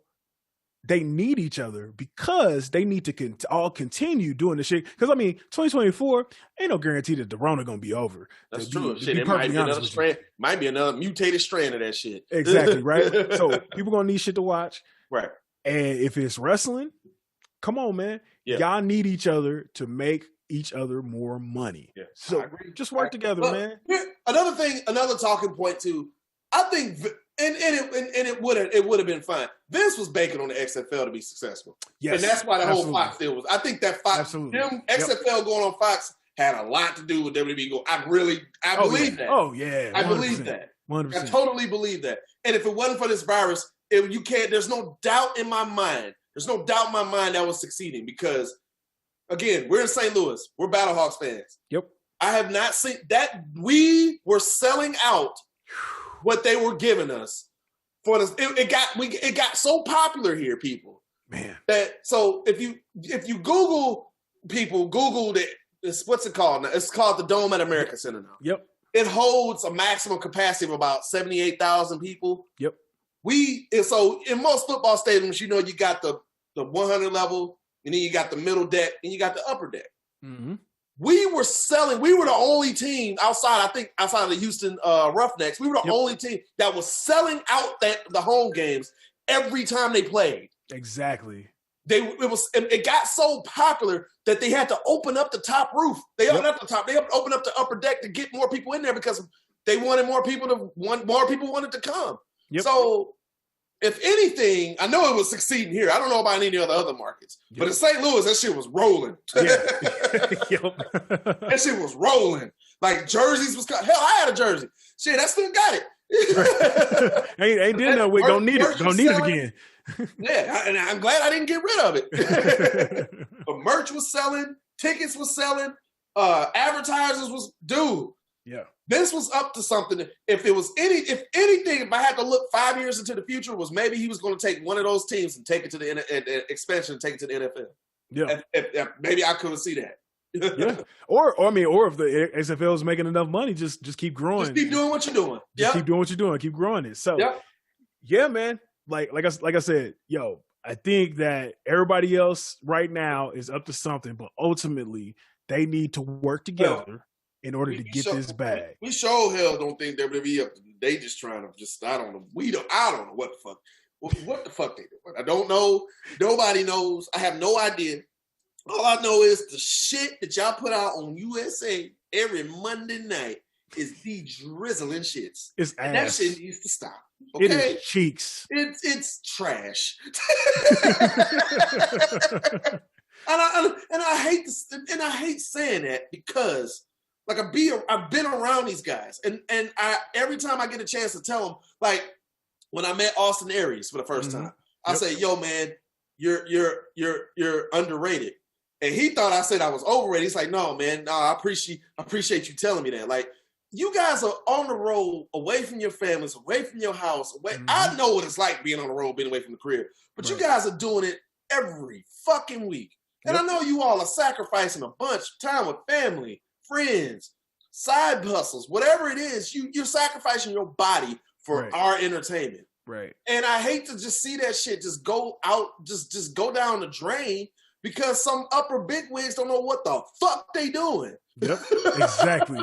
they need each other because they need to all continue doing the shit. Because 2024 ain't no guarantee that the Rona gonna be over. That's true. It might be another strand. Might be another mutated strand of that shit. Exactly. Right. So people gonna need shit to watch. Right. And if it's wrestling, come on, man. Yeah. Y'all need each other to make each other more money. Yeah. So just work together, man. Another talking point too. I think, and it would have been fine. Vince was banking on the XFL to be successful. Yes, and that's why the whole Fox deal was. I think that Fox, XFL going on Fox had a lot to do with WWE. I believe that. Oh yeah, 100%. I believe that. 100%. I totally believe that. And if it wasn't for this virus, there's no doubt in my mind. There's no doubt in my mind that was succeeding because, again, we're in St. Louis. We're Battlehawks fans. Yep. I have not seen that. We were selling out what they were giving us for this. It got so popular here, people. Man. So if you Google it. What's it called now? It's called the Dome at America Center now. Yep. It holds a maximum capacity of about 78,000 people. Yep. So in most football stadiums, you got the 100 level, and then you got the middle deck, and you got the upper deck. Mm-hmm. We were the only team outside of the Houston Roughnecks. We were the only team that was selling out the home games every time they played. Exactly. it got so popular that they had to open up the top roof. They opened up the top. They opened up the upper deck to get more people in there because they wanted more people wanted to come. Yep. So, if anything, I know it was succeeding here. I don't know about any other markets, but in St. Louis, that shit was rolling. That shit was rolling. Like jerseys was hell. I had a jersey. Shit, I still got it. ain't did no with. Don't need it. Don't need it again. Yeah, and I'm glad I didn't get rid of it. But merch was selling, tickets was selling, advertisers was Yeah. This was up to something. If anything, if I had to look 5 years into the future, was maybe he was going to take one of those teams and take it to the expansion and take it to the NFL. Yeah. If maybe I could see that. Yeah. Or if the XFL is making enough money, just keep growing. Just keep doing what you're doing. Just keep doing what you're doing. Keep growing it. So, yeah, man. Like I said, yo, I think that everybody else right now is up to something, but ultimately they need to work together in order to get this bag. We sure hell don't think WWE up to. They just trying to I don't know. I don't know what the fuck. What the fuck they do. I don't know. Nobody knows. I have no idea. All I know is the shit that y'all put out on USA every Monday night is the drizzling shits. It's and ass. that shit needs to stop. Okay? It is cheeks. It's trash. and I hate saying that because like I've been around these guys and every time I get a chance to tell them, like when I met Austin Aries for the first time, I say, "Yo, man, you're underrated." And he thought I said I was overrated. He's like, "No, man, no, I appreciate you telling me that. Like, you guys are on the road, away from your families, away from your house. I know what it's like being on the road, being away from the crib. But you guys are doing it every fucking week. And I know you all are sacrificing a bunch of time with family, friends, side hustles, whatever it is. You're sacrificing your body for our entertainment. Right. And I hate to just see that shit just go out, just go down the drain because some upper bigwigs don't know what the fuck they doing." Yep, exactly.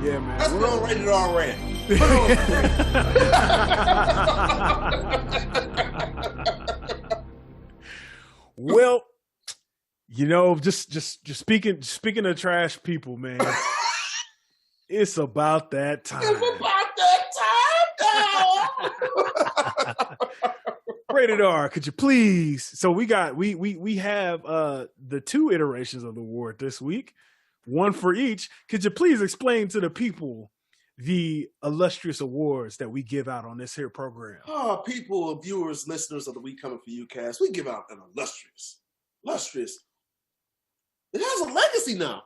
Yeah, man. That's what I'm rated R rant. Well, you know, just speaking of trash people, man. It's about that time. It's about that time now. Rated R, could you please? So we have the 2 iterations of the award this week, one for each. Could you please explain to the people the illustrious awards that we give out on this here program? Oh, people, viewers, listeners of the We Coming For You cast, we give out an illustrious. It has a legacy now.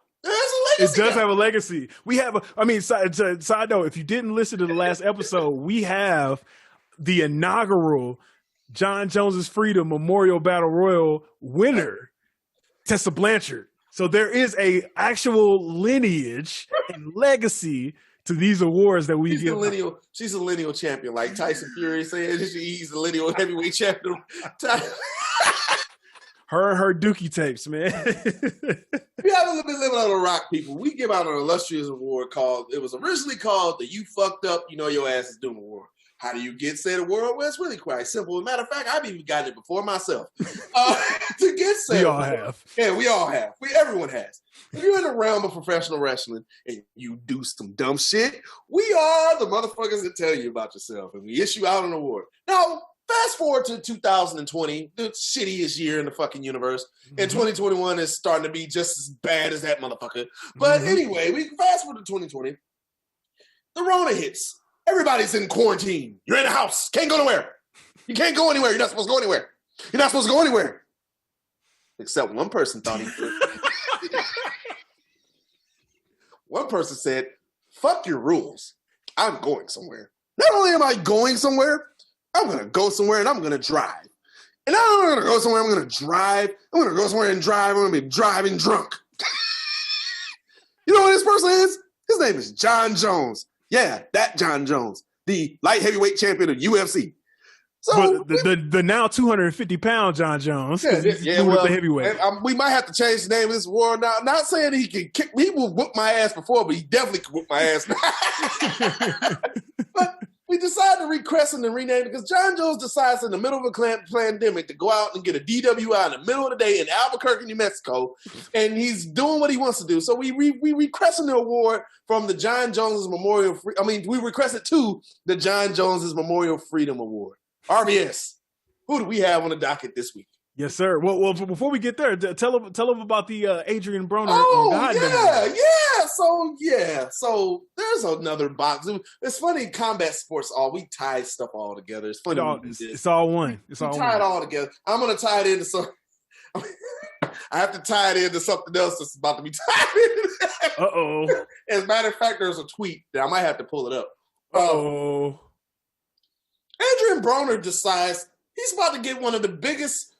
It does have a legacy. We have side note, if you didn't listen to the last episode, we have the inaugural John Jones's Freedom Memorial Battle Royal winner, Tessa Blanchard. So there is a actual lineage and legacy to these awards that we give. She's a lineal champion, like Tyson Fury said. He's the lineal heavyweight champion. Her and her dookie tapes, man. We haven't been living on a rock, people. We give out an illustrious award it was originally called the You Fucked Up, You Know Your Ass Is Doing Award. How do you get said award? Well, it's really quite simple. As a matter of fact, I've even gotten it before myself. To get said we all have. Yeah, we all have. Everyone has. If you're in the realm of professional wrestling and you do some dumb shit, we are the motherfuckers that tell you about yourself, and we issue out an award. Now, fast forward to 2020, the shittiest year in the fucking universe, and 2021 is starting to be just as bad as that motherfucker. But anyway, we fast forward to 2020. The Rona hits. Everybody's in quarantine. You're in the house. Can't go nowhere. You can't go anywhere. You're not supposed to go anywhere. You're not supposed to go anywhere. Except one person thought he could. One person said, "Fuck your rules. I'm going somewhere. Not only am I going somewhere, I'm going to go somewhere and I'm going to drive. And not only am I going to go somewhere, I'm going to drive. I'm going to go somewhere and drive. I'm going to be driving drunk." You know who this person is? His name is John Jones. Yeah, that John Jones, the light heavyweight champion of UFC. So the now 250-pound John Jones. Yeah, the heavyweight. We might have to change the name of this award now. Not saying he can kick. He will whoop my ass before, but he definitely can whoop my ass now. But we decided to recrescent and rename it because John Jones decides in the middle of a pandemic to go out and get a DWI in the middle of the day in Albuquerque, New Mexico, and he's doing what he wants to do. So we recrescent the award from the John Jones Memorial. We recrescent to the John Jones Memorial Freedom Award. RVS, who do we have on the docket this week? Yes, sir. Well, before we get there, tell them about the Adrian Broner. So there's another box. It's funny, combat sports. We tie stuff all together. It's funny. It's all one. Tie it all together. I'm gonna tie it into some. I have to tie it into something else that's about to be tied into that. As a matter of fact, there's a tweet that I might have to pull it up. Adrian Broner decides he's about to get one of the biggest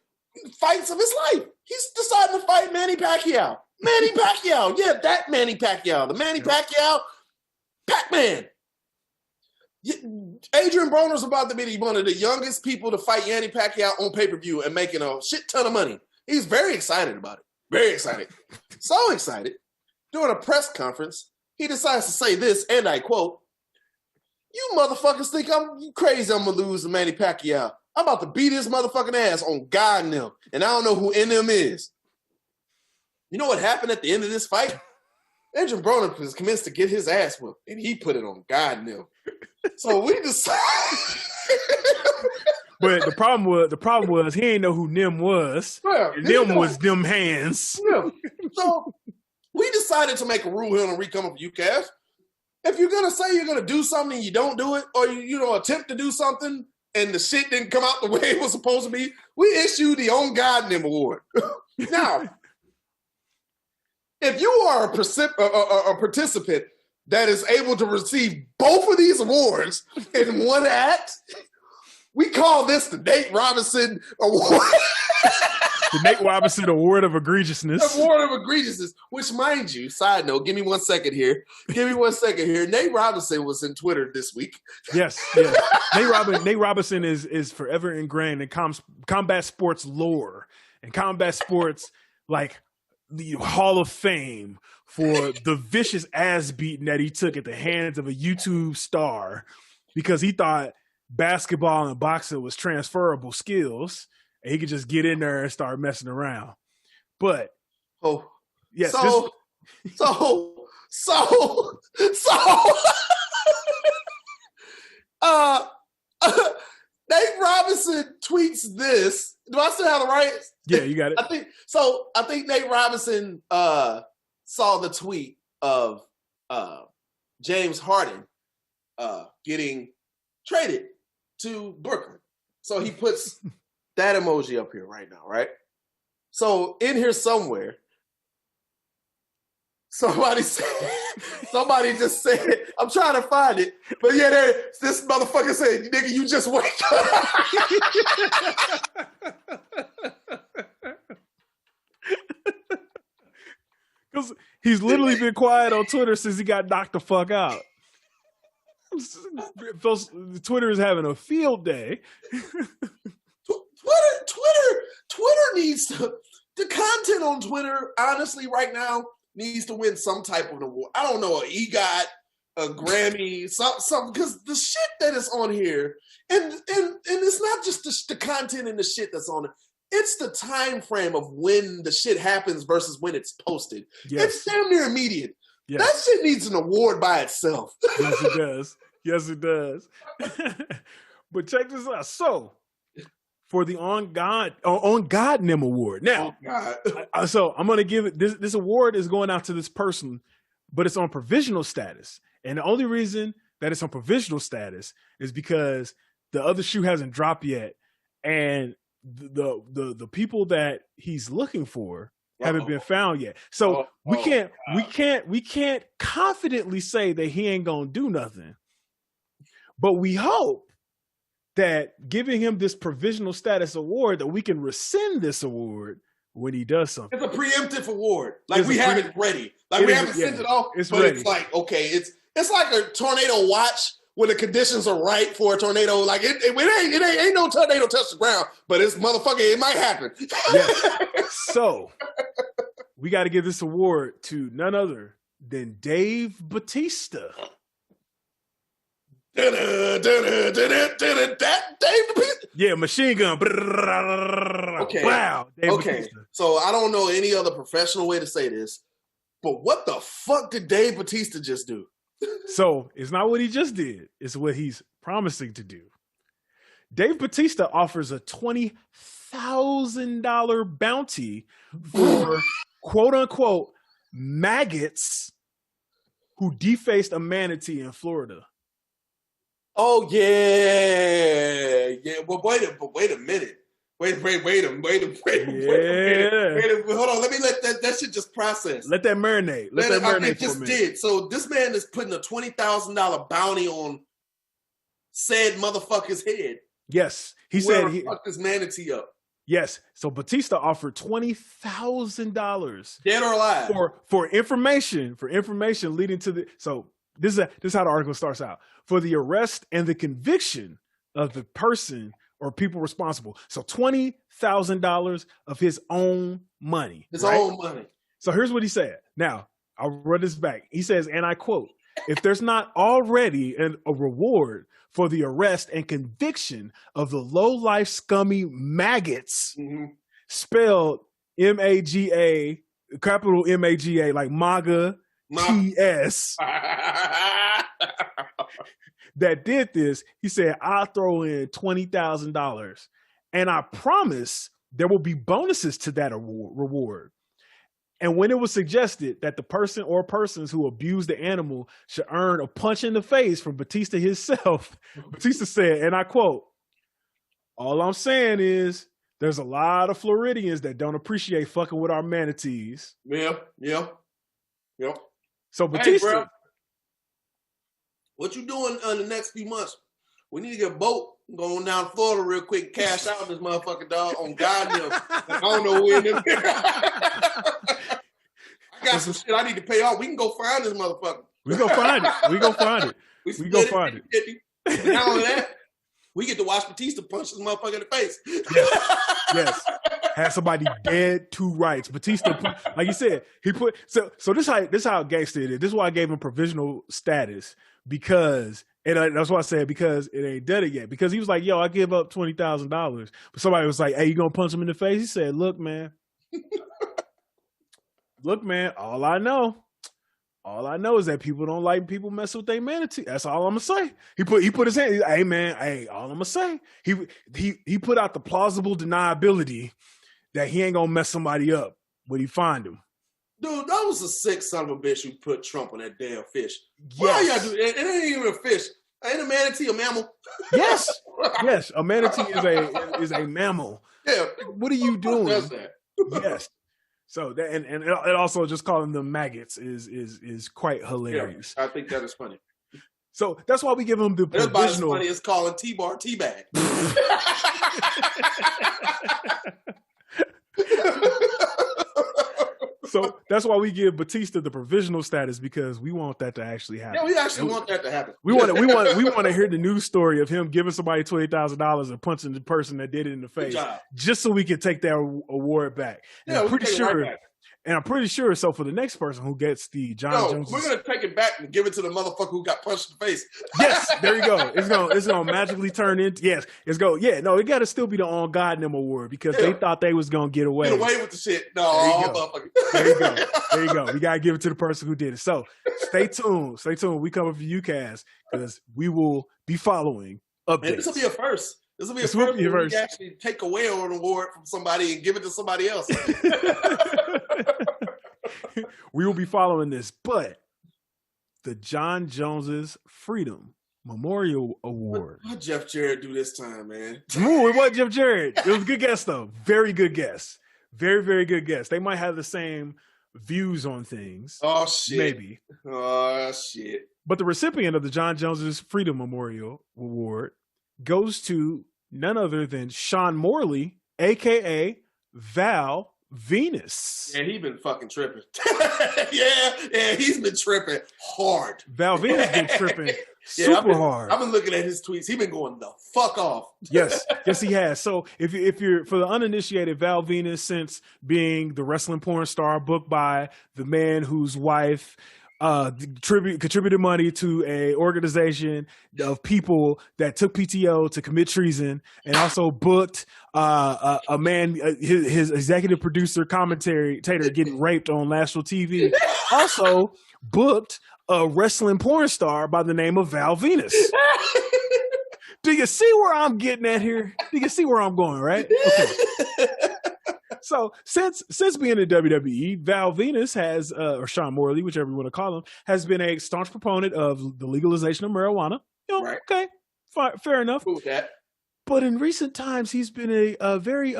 fights of his life. He's deciding to fight Manny Pacquiao. Yeah, that Manny Pacquiao. The Manny Pacquiao, Pac-Man. Adrian Broner's about to be one of the youngest people to fight Manny Pacquiao on pay-per-view and making a shit ton of money. He's very excited about it. Very excited. So excited. During a press conference, he decides to say this, and I quote, "You motherfuckers think I'm crazy I'm going to lose to Manny Pacquiao. I'm about to beat his motherfucking ass on God Nem, and I don't know who NM is." You know what happened at the end of this fight? Adrian Broner was convinced to get his ass whooped, and he put it on God Nem. So we decided. But the problem was he didn't know who Nem was. Yeah, and Nem was them hands. Yeah. So we decided to make a rule here on Recome Up for UCAS. If you're gonna say you're gonna do something, you don't do it, or you attempt to do something, and the shit didn't come out the way it was supposed to be, we issued the On God Nem Award. Now, if you are a participant that is able to receive both of these awards in one act, we call this the Nate Robinson Award. The Nate Robinson Award of Egregiousness. Award of Egregiousness, which, mind you, side note, give me 1 second here. Nate Robinson was in Twitter this week. Yes. Nate Robinson is forever ingrained in combat sports lore and combat sports, like the Hall of Fame for the vicious ass beating that he took at the hands of a YouTube star because he thought basketball and boxing was transferable skills. And he could just get in there and start messing around. But yes. Nate Robinson tweets this. Do I still have the right? Yeah, you got it. I think Nate Robinson saw the tweet of James Harden getting traded to Brooklyn. So he puts that emoji up here right now, right? So in here somewhere, somebody just said, I'm trying to find it, but yeah, this motherfucker said, "Nigga, you just wake up." Because he's literally been quiet on Twitter since he got knocked the fuck out. Twitter is having a field day. Twitter needs to, the content on Twitter, honestly, right now, needs to win some type of award. I don't know, an EGOT, a Grammy, something, because the shit that is on here, and it's not just the content and the shit that's on it, it's the time frame of when the shit happens versus when it's posted. Yes. It's damn near immediate. Yes. That shit needs an award by itself. Yes, it does. But check this out. So, for the On God Nem Award. Now, so I'm going to give it, this award is going out to this person, but it's on provisional status. And the only reason that it's on provisional status is because the other shoe hasn't dropped yet. And the people that he's looking for haven't been found yet. So we can't confidently say that he ain't going to do nothing. But we hope that giving him this provisional status award, that we can rescind this award when he does something. It's a preemptive award. Like we have it ready. Like we haven't sent it off, but ready. It's like, okay, it's like a tornado watch when the conditions are right for a tornado. Like it ain't no tornado touch the ground, but it's motherfucker, it might happen. Yes. So we got to give this award to none other than Dave Batista. That Dave Batista. Yeah, machine gun. Okay. Wow. Dave Batista. So I don't know any other professional way to say this, but what the fuck did Dave Batista just do? So it's not what he just did. It's what he's promising to do. Dave Batista offers a $20,000 bounty for quote unquote maggots who defaced a manatee in Florida. Oh yeah. Well, wait a minute. Wait a minute. Hold on. Let me let that shit just process. Let that marinate. Let that marinate it just did. So this man is putting a $20,000 bounty on said motherfucker's head. Yes, he said he fucked this manatee up. Yes, so Batista offered $20,000, dead or alive, for information leading to the. So this is how the article starts out: for the arrest and the conviction of the person or people responsible. So $20,000 of his own money. His own money. So here's what he said. Now I'll run this back. He says, and I quote: "If there's not already a reward for the arrest and conviction of the low-life scummy maggots," spelled M-A-G-A, capital M-A-G-A, like MAGA, T-S, that did this, he said, I'll throw in $20,000. And I promise there will be bonuses to that reward. And when it was suggested that the person or persons who abused the animal should earn a punch in the face from Batista himself, Batista said, and I quote, "All I'm saying is there's a lot of Floridians that don't appreciate fucking with our manatees." Yep. So Batista, hey, bro, what you doing in the next few months? We need to get a boat going down to Florida real quick, cash out this motherfucking dog on God Nem. I don't know when. I got some shit I need to pay off. We can go find this motherfucker. We go find it. We go find it. And not only that, we get to watch Batista punch this motherfucker in the face. Yes. Have somebody dead to rights. Batista, like you said, he put so this how gangster it is. This is why I gave him provisional status, because that's why I said because it ain't done it yet. Because he was like, "Yo, I give up $20,000," but somebody was like, "Hey, you gonna punch him in the face?" He said, "Look, man, all I know is that people don't like people mess with their manatee. That's all I'm gonna say." He put his hand. Hey, man, all I'm gonna say. He put out the plausible deniability that he ain't gonna mess somebody up when he find him. Dude, that was a sick son of a bitch who put Trump on that damn fish. Yes. Why y'all do it? It ain't even a fish. Ain't a manatee a mammal? Yes. A manatee is a mammal. Yeah. What are you doing? Does that? Yes. So that and it also just calling them maggots is quite hilarious. Yeah, I think that is funny. So that's why we give them the provisional. That's about as funny as calling TBar Teabag. So that's why we give Batista the provisional status, because we want that to actually happen. Yeah, we actually want that to happen. We want to hear the news story of him giving somebody $20,000 and punching the person that did it in the face, just so we can take that award back. And I'm pretty sure. And I'm pretty sure. So for the next person who gets the John Jones, we're gonna take it back and give it to the motherfucker who got punched in the face. Yes, there you go. It's gonna magically turn into it got to still be the on God Nem Award, because they thought they was gonna get away with the shit. No, there you go. We gotta give it to the person who did it. So stay tuned. We coming for you, Kaz, because we will be following updates. Man, this will be a first. This will be a first where we actually take away an award from somebody and give it to somebody else. We will be following this, but the John Jones's Freedom Memorial Award. What Jeff Jarrett do this time, man? Ooh, it wasn't Jeff Jarrett. It was a good guess, though. Very good guess. Very, very good guess. They might have the same views on things. Oh, shit. Maybe. Oh, shit. But the recipient of the John Jones's Freedom Memorial Award goes to none other than Sean Morley, a.k.a. Val Venus. Yeah, he been fucking tripping. yeah, he's been tripping hard. Val Venus been tripping super hard. I've been looking at his tweets. He been going the fuck off. Yes, he has. So if you're for the uninitiated, Val Venus, since being the wrestling porn star booked by the man whose wife contributed money to a organization of people that took PTO to commit treason, and also booked a man, his executive producer, commentator getting raped on national TV. Also booked a wrestling porn star by the name of Val Venus. Do you see where I'm getting at here? Do you see where I'm going, right? Okay. So since being in WWE, Val Venus has, or Sean Morley, whichever you want to call him, has been a staunch proponent of the legalization of marijuana. You know, Right. Okay, fair enough. Cool with that. But in recent times, he's been a very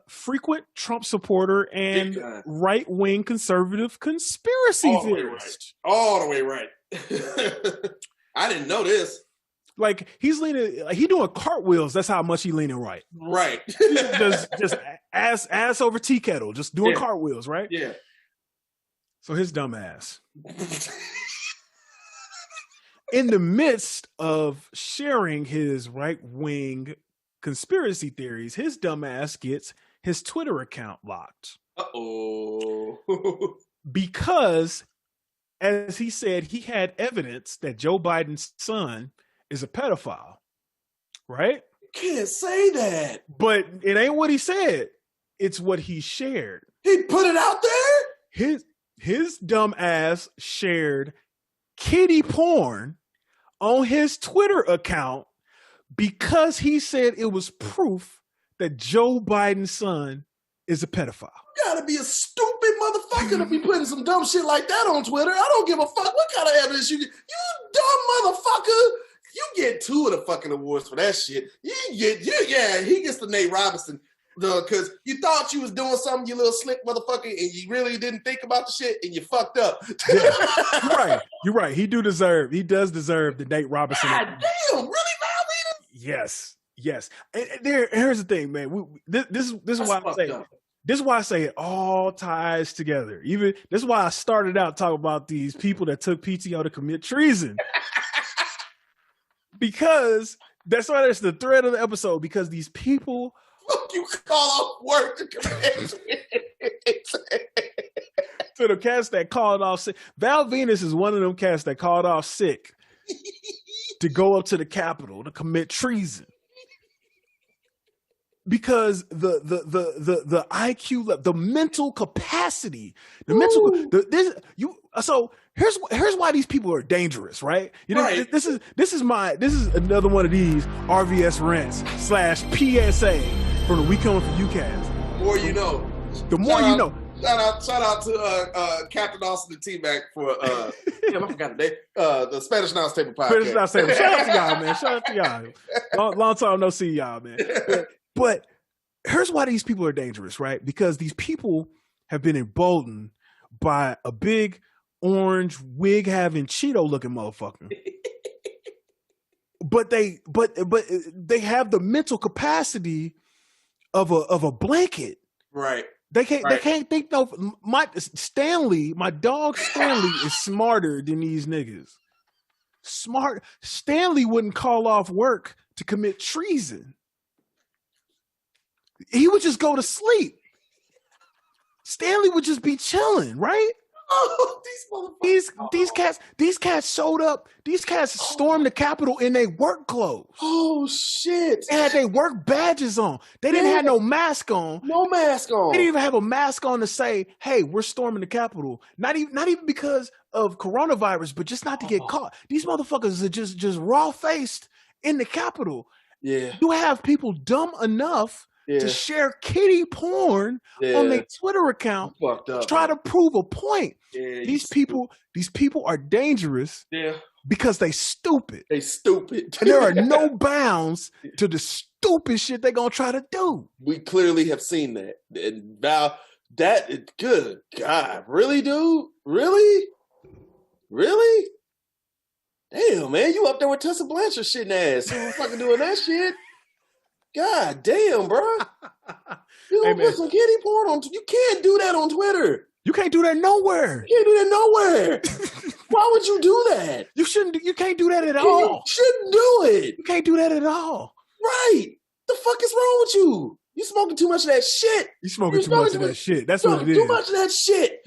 frequent Trump supporter and right-wing conservative conspiracy theorist. All the way right. I didn't know this. Like he doing cartwheels. That's how much he leaning right. Right. just ass over tea kettle, just doing cartwheels, right? Yeah. So his dumb ass, in the midst of sharing his right-wing conspiracy theories, his dumb ass gets his Twitter account locked. Uh-oh. Because, as he said, he had evidence that Joe Biden's son is a pedophile, right? Can't say that. But it ain't what he said. It's what he shared. He put it out there? His dumb ass shared kiddie porn on his Twitter account because he said it was proof that Joe Biden's son is a pedophile. You gotta be a stupid motherfucker to be putting some dumb shit like that on Twitter. I don't give a fuck what kind of evidence you get. You dumb motherfucker. You get 2 of the fucking awards for that shit. He gets the Nate Robinson. Because you thought you was doing something, you little slick motherfucker, and you really didn't think about the shit, and you fucked up. Yeah. You're right. He does deserve the Nate Robinson. God damn, really, Val? Yes. And here's the thing, man. This is why I say it. This is why I say it all ties together. This is why I started out talking about these people that took PTO to commit treason. Because that's why that's the thread of the episode. Because these people, you call off work to commit to the cats that called off sick. Val Venus is one of them cats that called off sick to go up to the Capitol to commit treason. Because the IQ, the mental capacity, so here's why these people are dangerous, right? You know, right. This is another one of these RVS rants / PSA from the We Coming For You cast. The more you know. The more you know. Shout out to Captain Austin and Teabag for damn, I forgot the name. The Spanish Announce Table podcast. Spanish Announce Table. Shout out to y'all, man. Shout out to y'all. Long time no see y'all, man. But here's why these people are dangerous, right? Because these people have been emboldened by a big orange wig having Cheeto looking motherfucker. but they have the mental capacity of a blanket. Right. They can't think my dog Stanley is smarter than these niggas. Stanley wouldn't call off work to commit treason. He would just go to sleep. Stanley would just be chilling, right? Oh, these cats showed up. These cats stormed the Capitol in their work clothes. Oh shit! They had their work badges on. They didn't have no mask on. No mask on. They didn't even have a mask on to say, "Hey, we're storming the Capitol." Not even because of coronavirus, but just not to get caught. These motherfuckers are just raw faced in the Capitol. Yeah, you have people dumb enough to share kiddie porn on their Twitter account to try to prove a point. Yeah, these people are dangerous because they stupid. They stupid. And there are no bounds to the stupid shit they're going to try to do. We clearly have seen that. And Val, that is good. God, really, dude? Really? Really? Damn, man, you up there with Tessa Blanchard shitting ass. You were fucking doing that shit. God damn, bro. You don't put some kiddie porn on. You can't do that on Twitter. You can't do that nowhere. You can't do that nowhere. Why would you do that? You shouldn't. You can't do that at all. You shouldn't do it. You can't do that at all. Right. The fuck is wrong with you? You smoking too much of that shit. You smoking too much of that shit. That's what it is. Too much of that shit.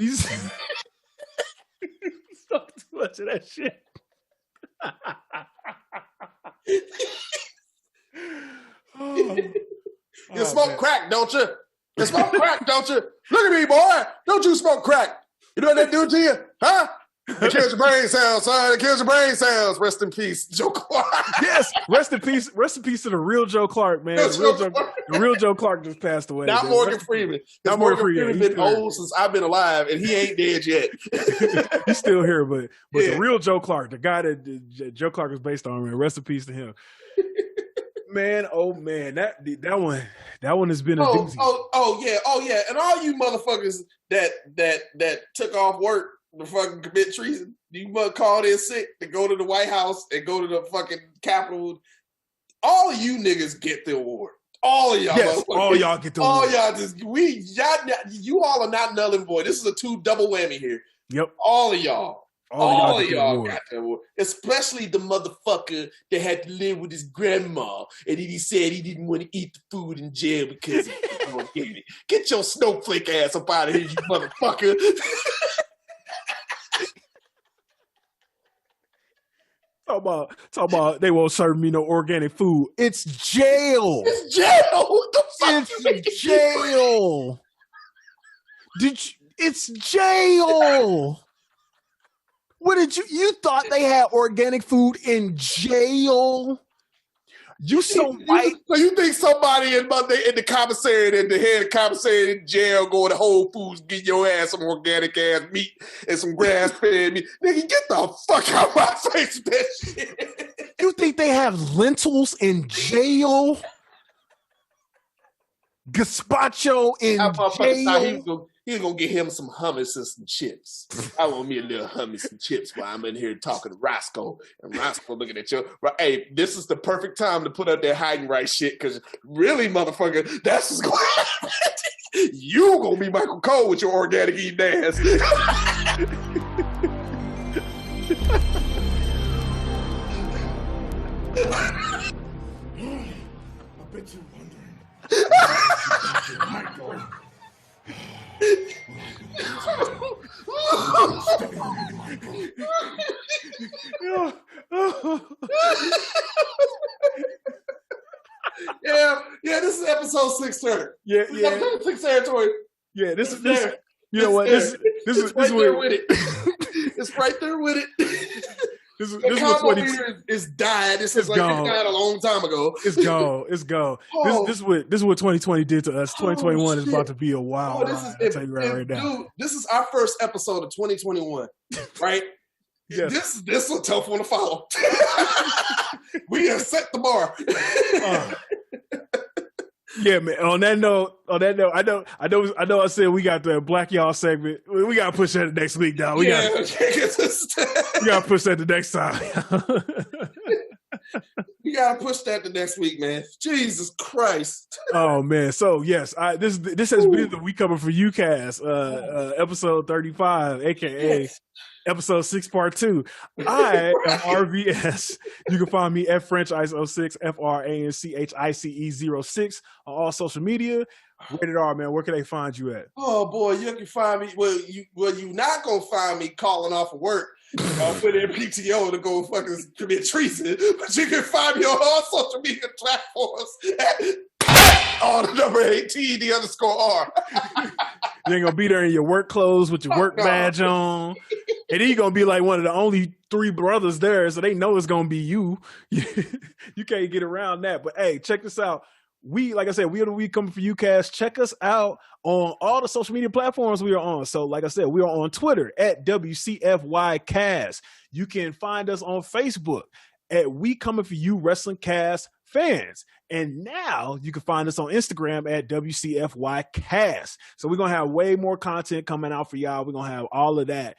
Stop too much of that shit. You smoke crack, don't you? You smoke crack, don't you? Look at me, boy. Don't you smoke crack? You know what that do to you? Huh? It kills your brain cells, son. It kills your brain cells. Rest in peace, Joe Clark. Yes, rest in peace. Rest in peace to the real Joe Clark, man. The real Joe Clark just passed away. Not man. Morgan Freeman. Not Morgan Freeman been old since I've been alive, and he ain't dead yet. He's still here, but the real Joe Clark, the guy that Joe Clark is based on, man. Rest in peace to him. Man, oh man, that one has been a doozy. Oh yeah, and all you motherfuckers that took off work to fucking commit treason, you must call in sick to go to the White House and go to the fucking Capitol. All of you niggas get the award. All of y'all. Yes, all y'all get the award. All y'all you all are not null and void. This is a double whammy here. Yep. All of y'all. All of y'all got that award. Especially the motherfucker that had to live with his grandma and he said he didn't want to eat the food in jail because he was organic. Get your snowflake ass up out of here, you motherfucker. Talk about they won't serve me no organic food. It's jail. It's jail. What the fuck? It's jail. It's jail. What did you thought they had organic food in jail? You so white. So you think somebody in the commissary, and the head commissary in jail, going to Whole Foods, get your ass some organic ass meat and some grass fed meat? Nigga, get the fuck out of my face with that shit. You think they have lentils in jail? Gazpacho in jail? He's gonna get him some hummus and some chips. I want me a little hummus and chips while I'm in here talking to Roscoe. And Roscoe looking at you. Hey, this is the perfect time to put up that hiding right shit, because really, motherfucker, that's what's going to happen. You gonna be Michael Cole with your organic eating ass. I bet you're wondering. Michael. Yeah, this is episode 600. Yeah. Episode 6 territory. Yeah, this is you know what? This is right there with it. It's right there with it. This is what is died. This is like it died a long time ago. It's gone. Oh. This is what 2020 did to us. 2021 is about to be a wild ride. I'll tell you right now. Dude, this is our first episode of 2021, right? Yes. This is a tough one to follow. We have set the bar. Yeah, man. On that note, I know. I said we got the Black Y'all segment. We got to push that next week, dog. We got to push that the next time. We got to push that the next week, man. Jesus Christ. Oh man. So yes, this has been the We Coming For You cast, episode 35, aka episode 6 part 2. I am RVS. You can find me at FrenchIce06, FRANCHICE06 on all social media. Rated R, man. Where can they find you at? Oh boy, you can find me. Well, you not gonna find me calling off of work. Put in PTO to go fucking commit treason, but you can find me on all social media platforms on the number 18 _R. You ain't gonna be there in your work clothes with your work badge on. And then you're gonna be like one of the only 3 brothers there, so they know it's gonna be you. You can't get around that. But hey, check this out. Like I said, we are the We Coming For You cast. Check us out on all the social media platforms we are on. So like I said, we are on Twitter at WCFY cast. You can find us on Facebook at We Coming For You Wrestling Cast Fans. And now you can find us on Instagram at WCFY cast. So we're going to have way more content coming out for y'all. We're going to have all of that.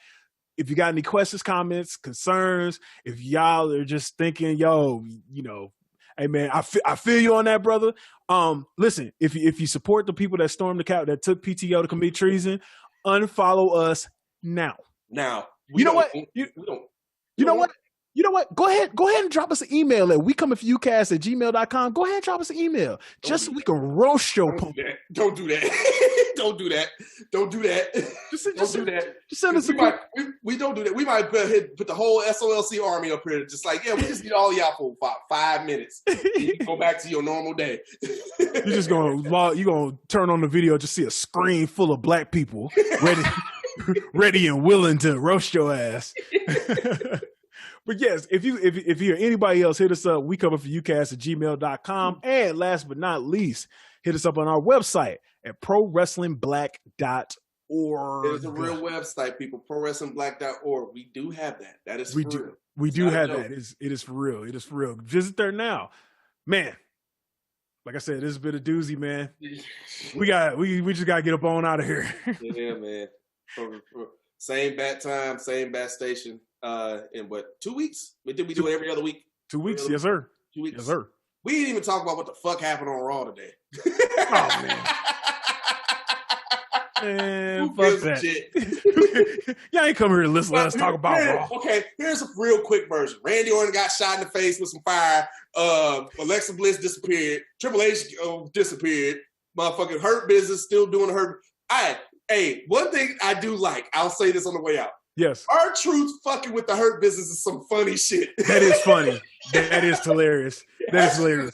If you got any questions, comments, concerns, if y'all are just thinking, hey man, I feel you on that, brother. Listen, if you support the people that stormed the cap that took PTO to commit treason, unfollow us now. Now, you know what? You know what? You know what? Go ahead and drop us an email at WeComingForYouCast@gmail.com. Go ahead and drop us an email. Just so we can roast your opponent. Don't do that. Don't do that. Don't do that. Just do that. Just send us we don't do that. We might put the whole SOLC army up here. Just like, yeah, we just need all y'all for about 5 minutes. You go back to your normal day. You're gonna turn on the video, just see a screen full of black people ready and willing to roast your ass. But yes, if you hear anybody else, hit us up. WeComingForYouCast@gmail.com. And last but not least, hit us up on our website at ProWrestlingBlack.org. It's a real website, people. ProWrestlingBlack.org. We do have that. That is for real. We do have that. It is for real. It is for real. Visit there now. Man, like I said, this has been a doozy, man. We just gotta get up on out of here. Yeah, man. Same bat time, same bat station. In 2 weeks? We do it every other week. 2 weeks, yes, sir. 2 weeks. Yes, sir. We didn't even talk about what the fuck happened on Raw today. Oh, man. Man, fuck that. Y'all ain't come here to listen. Let us talk about Raw. Okay, here's a real quick version. Randy Orton got shot in the face with some fire. Alexa Bliss disappeared. Triple H disappeared. Motherfucking Hurt Business still doing Hurt. Hey, one thing I do like, I'll say this on the way out. Yes. R-Truth fucking with the Hurt Business is some funny shit. That is funny. That is hilarious. That is hilarious.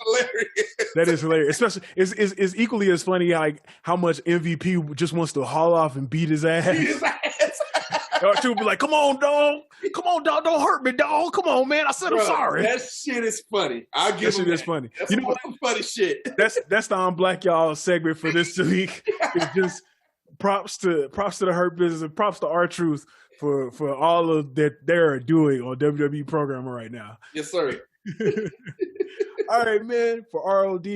That is hilarious. Especially, it's equally as funny like how much MVP just wants to haul off and beat his ass. R-Truth be like, come on, dog. Come on, dog. Don't hurt me, dog. Come on, man. I said I'm sorry. That shit is funny. I'll give him that. That shit is funny. That's some funny shit. That's the I'm Black Y'all segment for this week. It's just props to the Hurt Business and props to R-Truth for all of that they're doing on WWE programming right now. Yes, sir. All right, man. For ROD,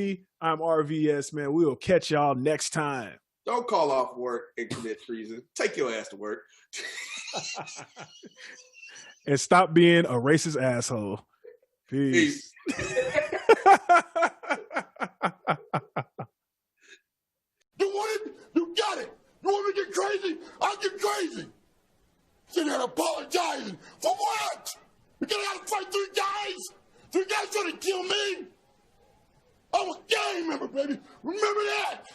I'm RVS, man. We will catch y'all next time. Don't call off work and commit treason. Take your ass to work. And stop being a racist asshole. Peace. You want it? You got it. You want me to get crazy? I'll get crazy. Sitting there apologizing. For what? Because I gotta fight 3 guys? 3 guys trying to kill me? I'm a gang member, baby. Remember that.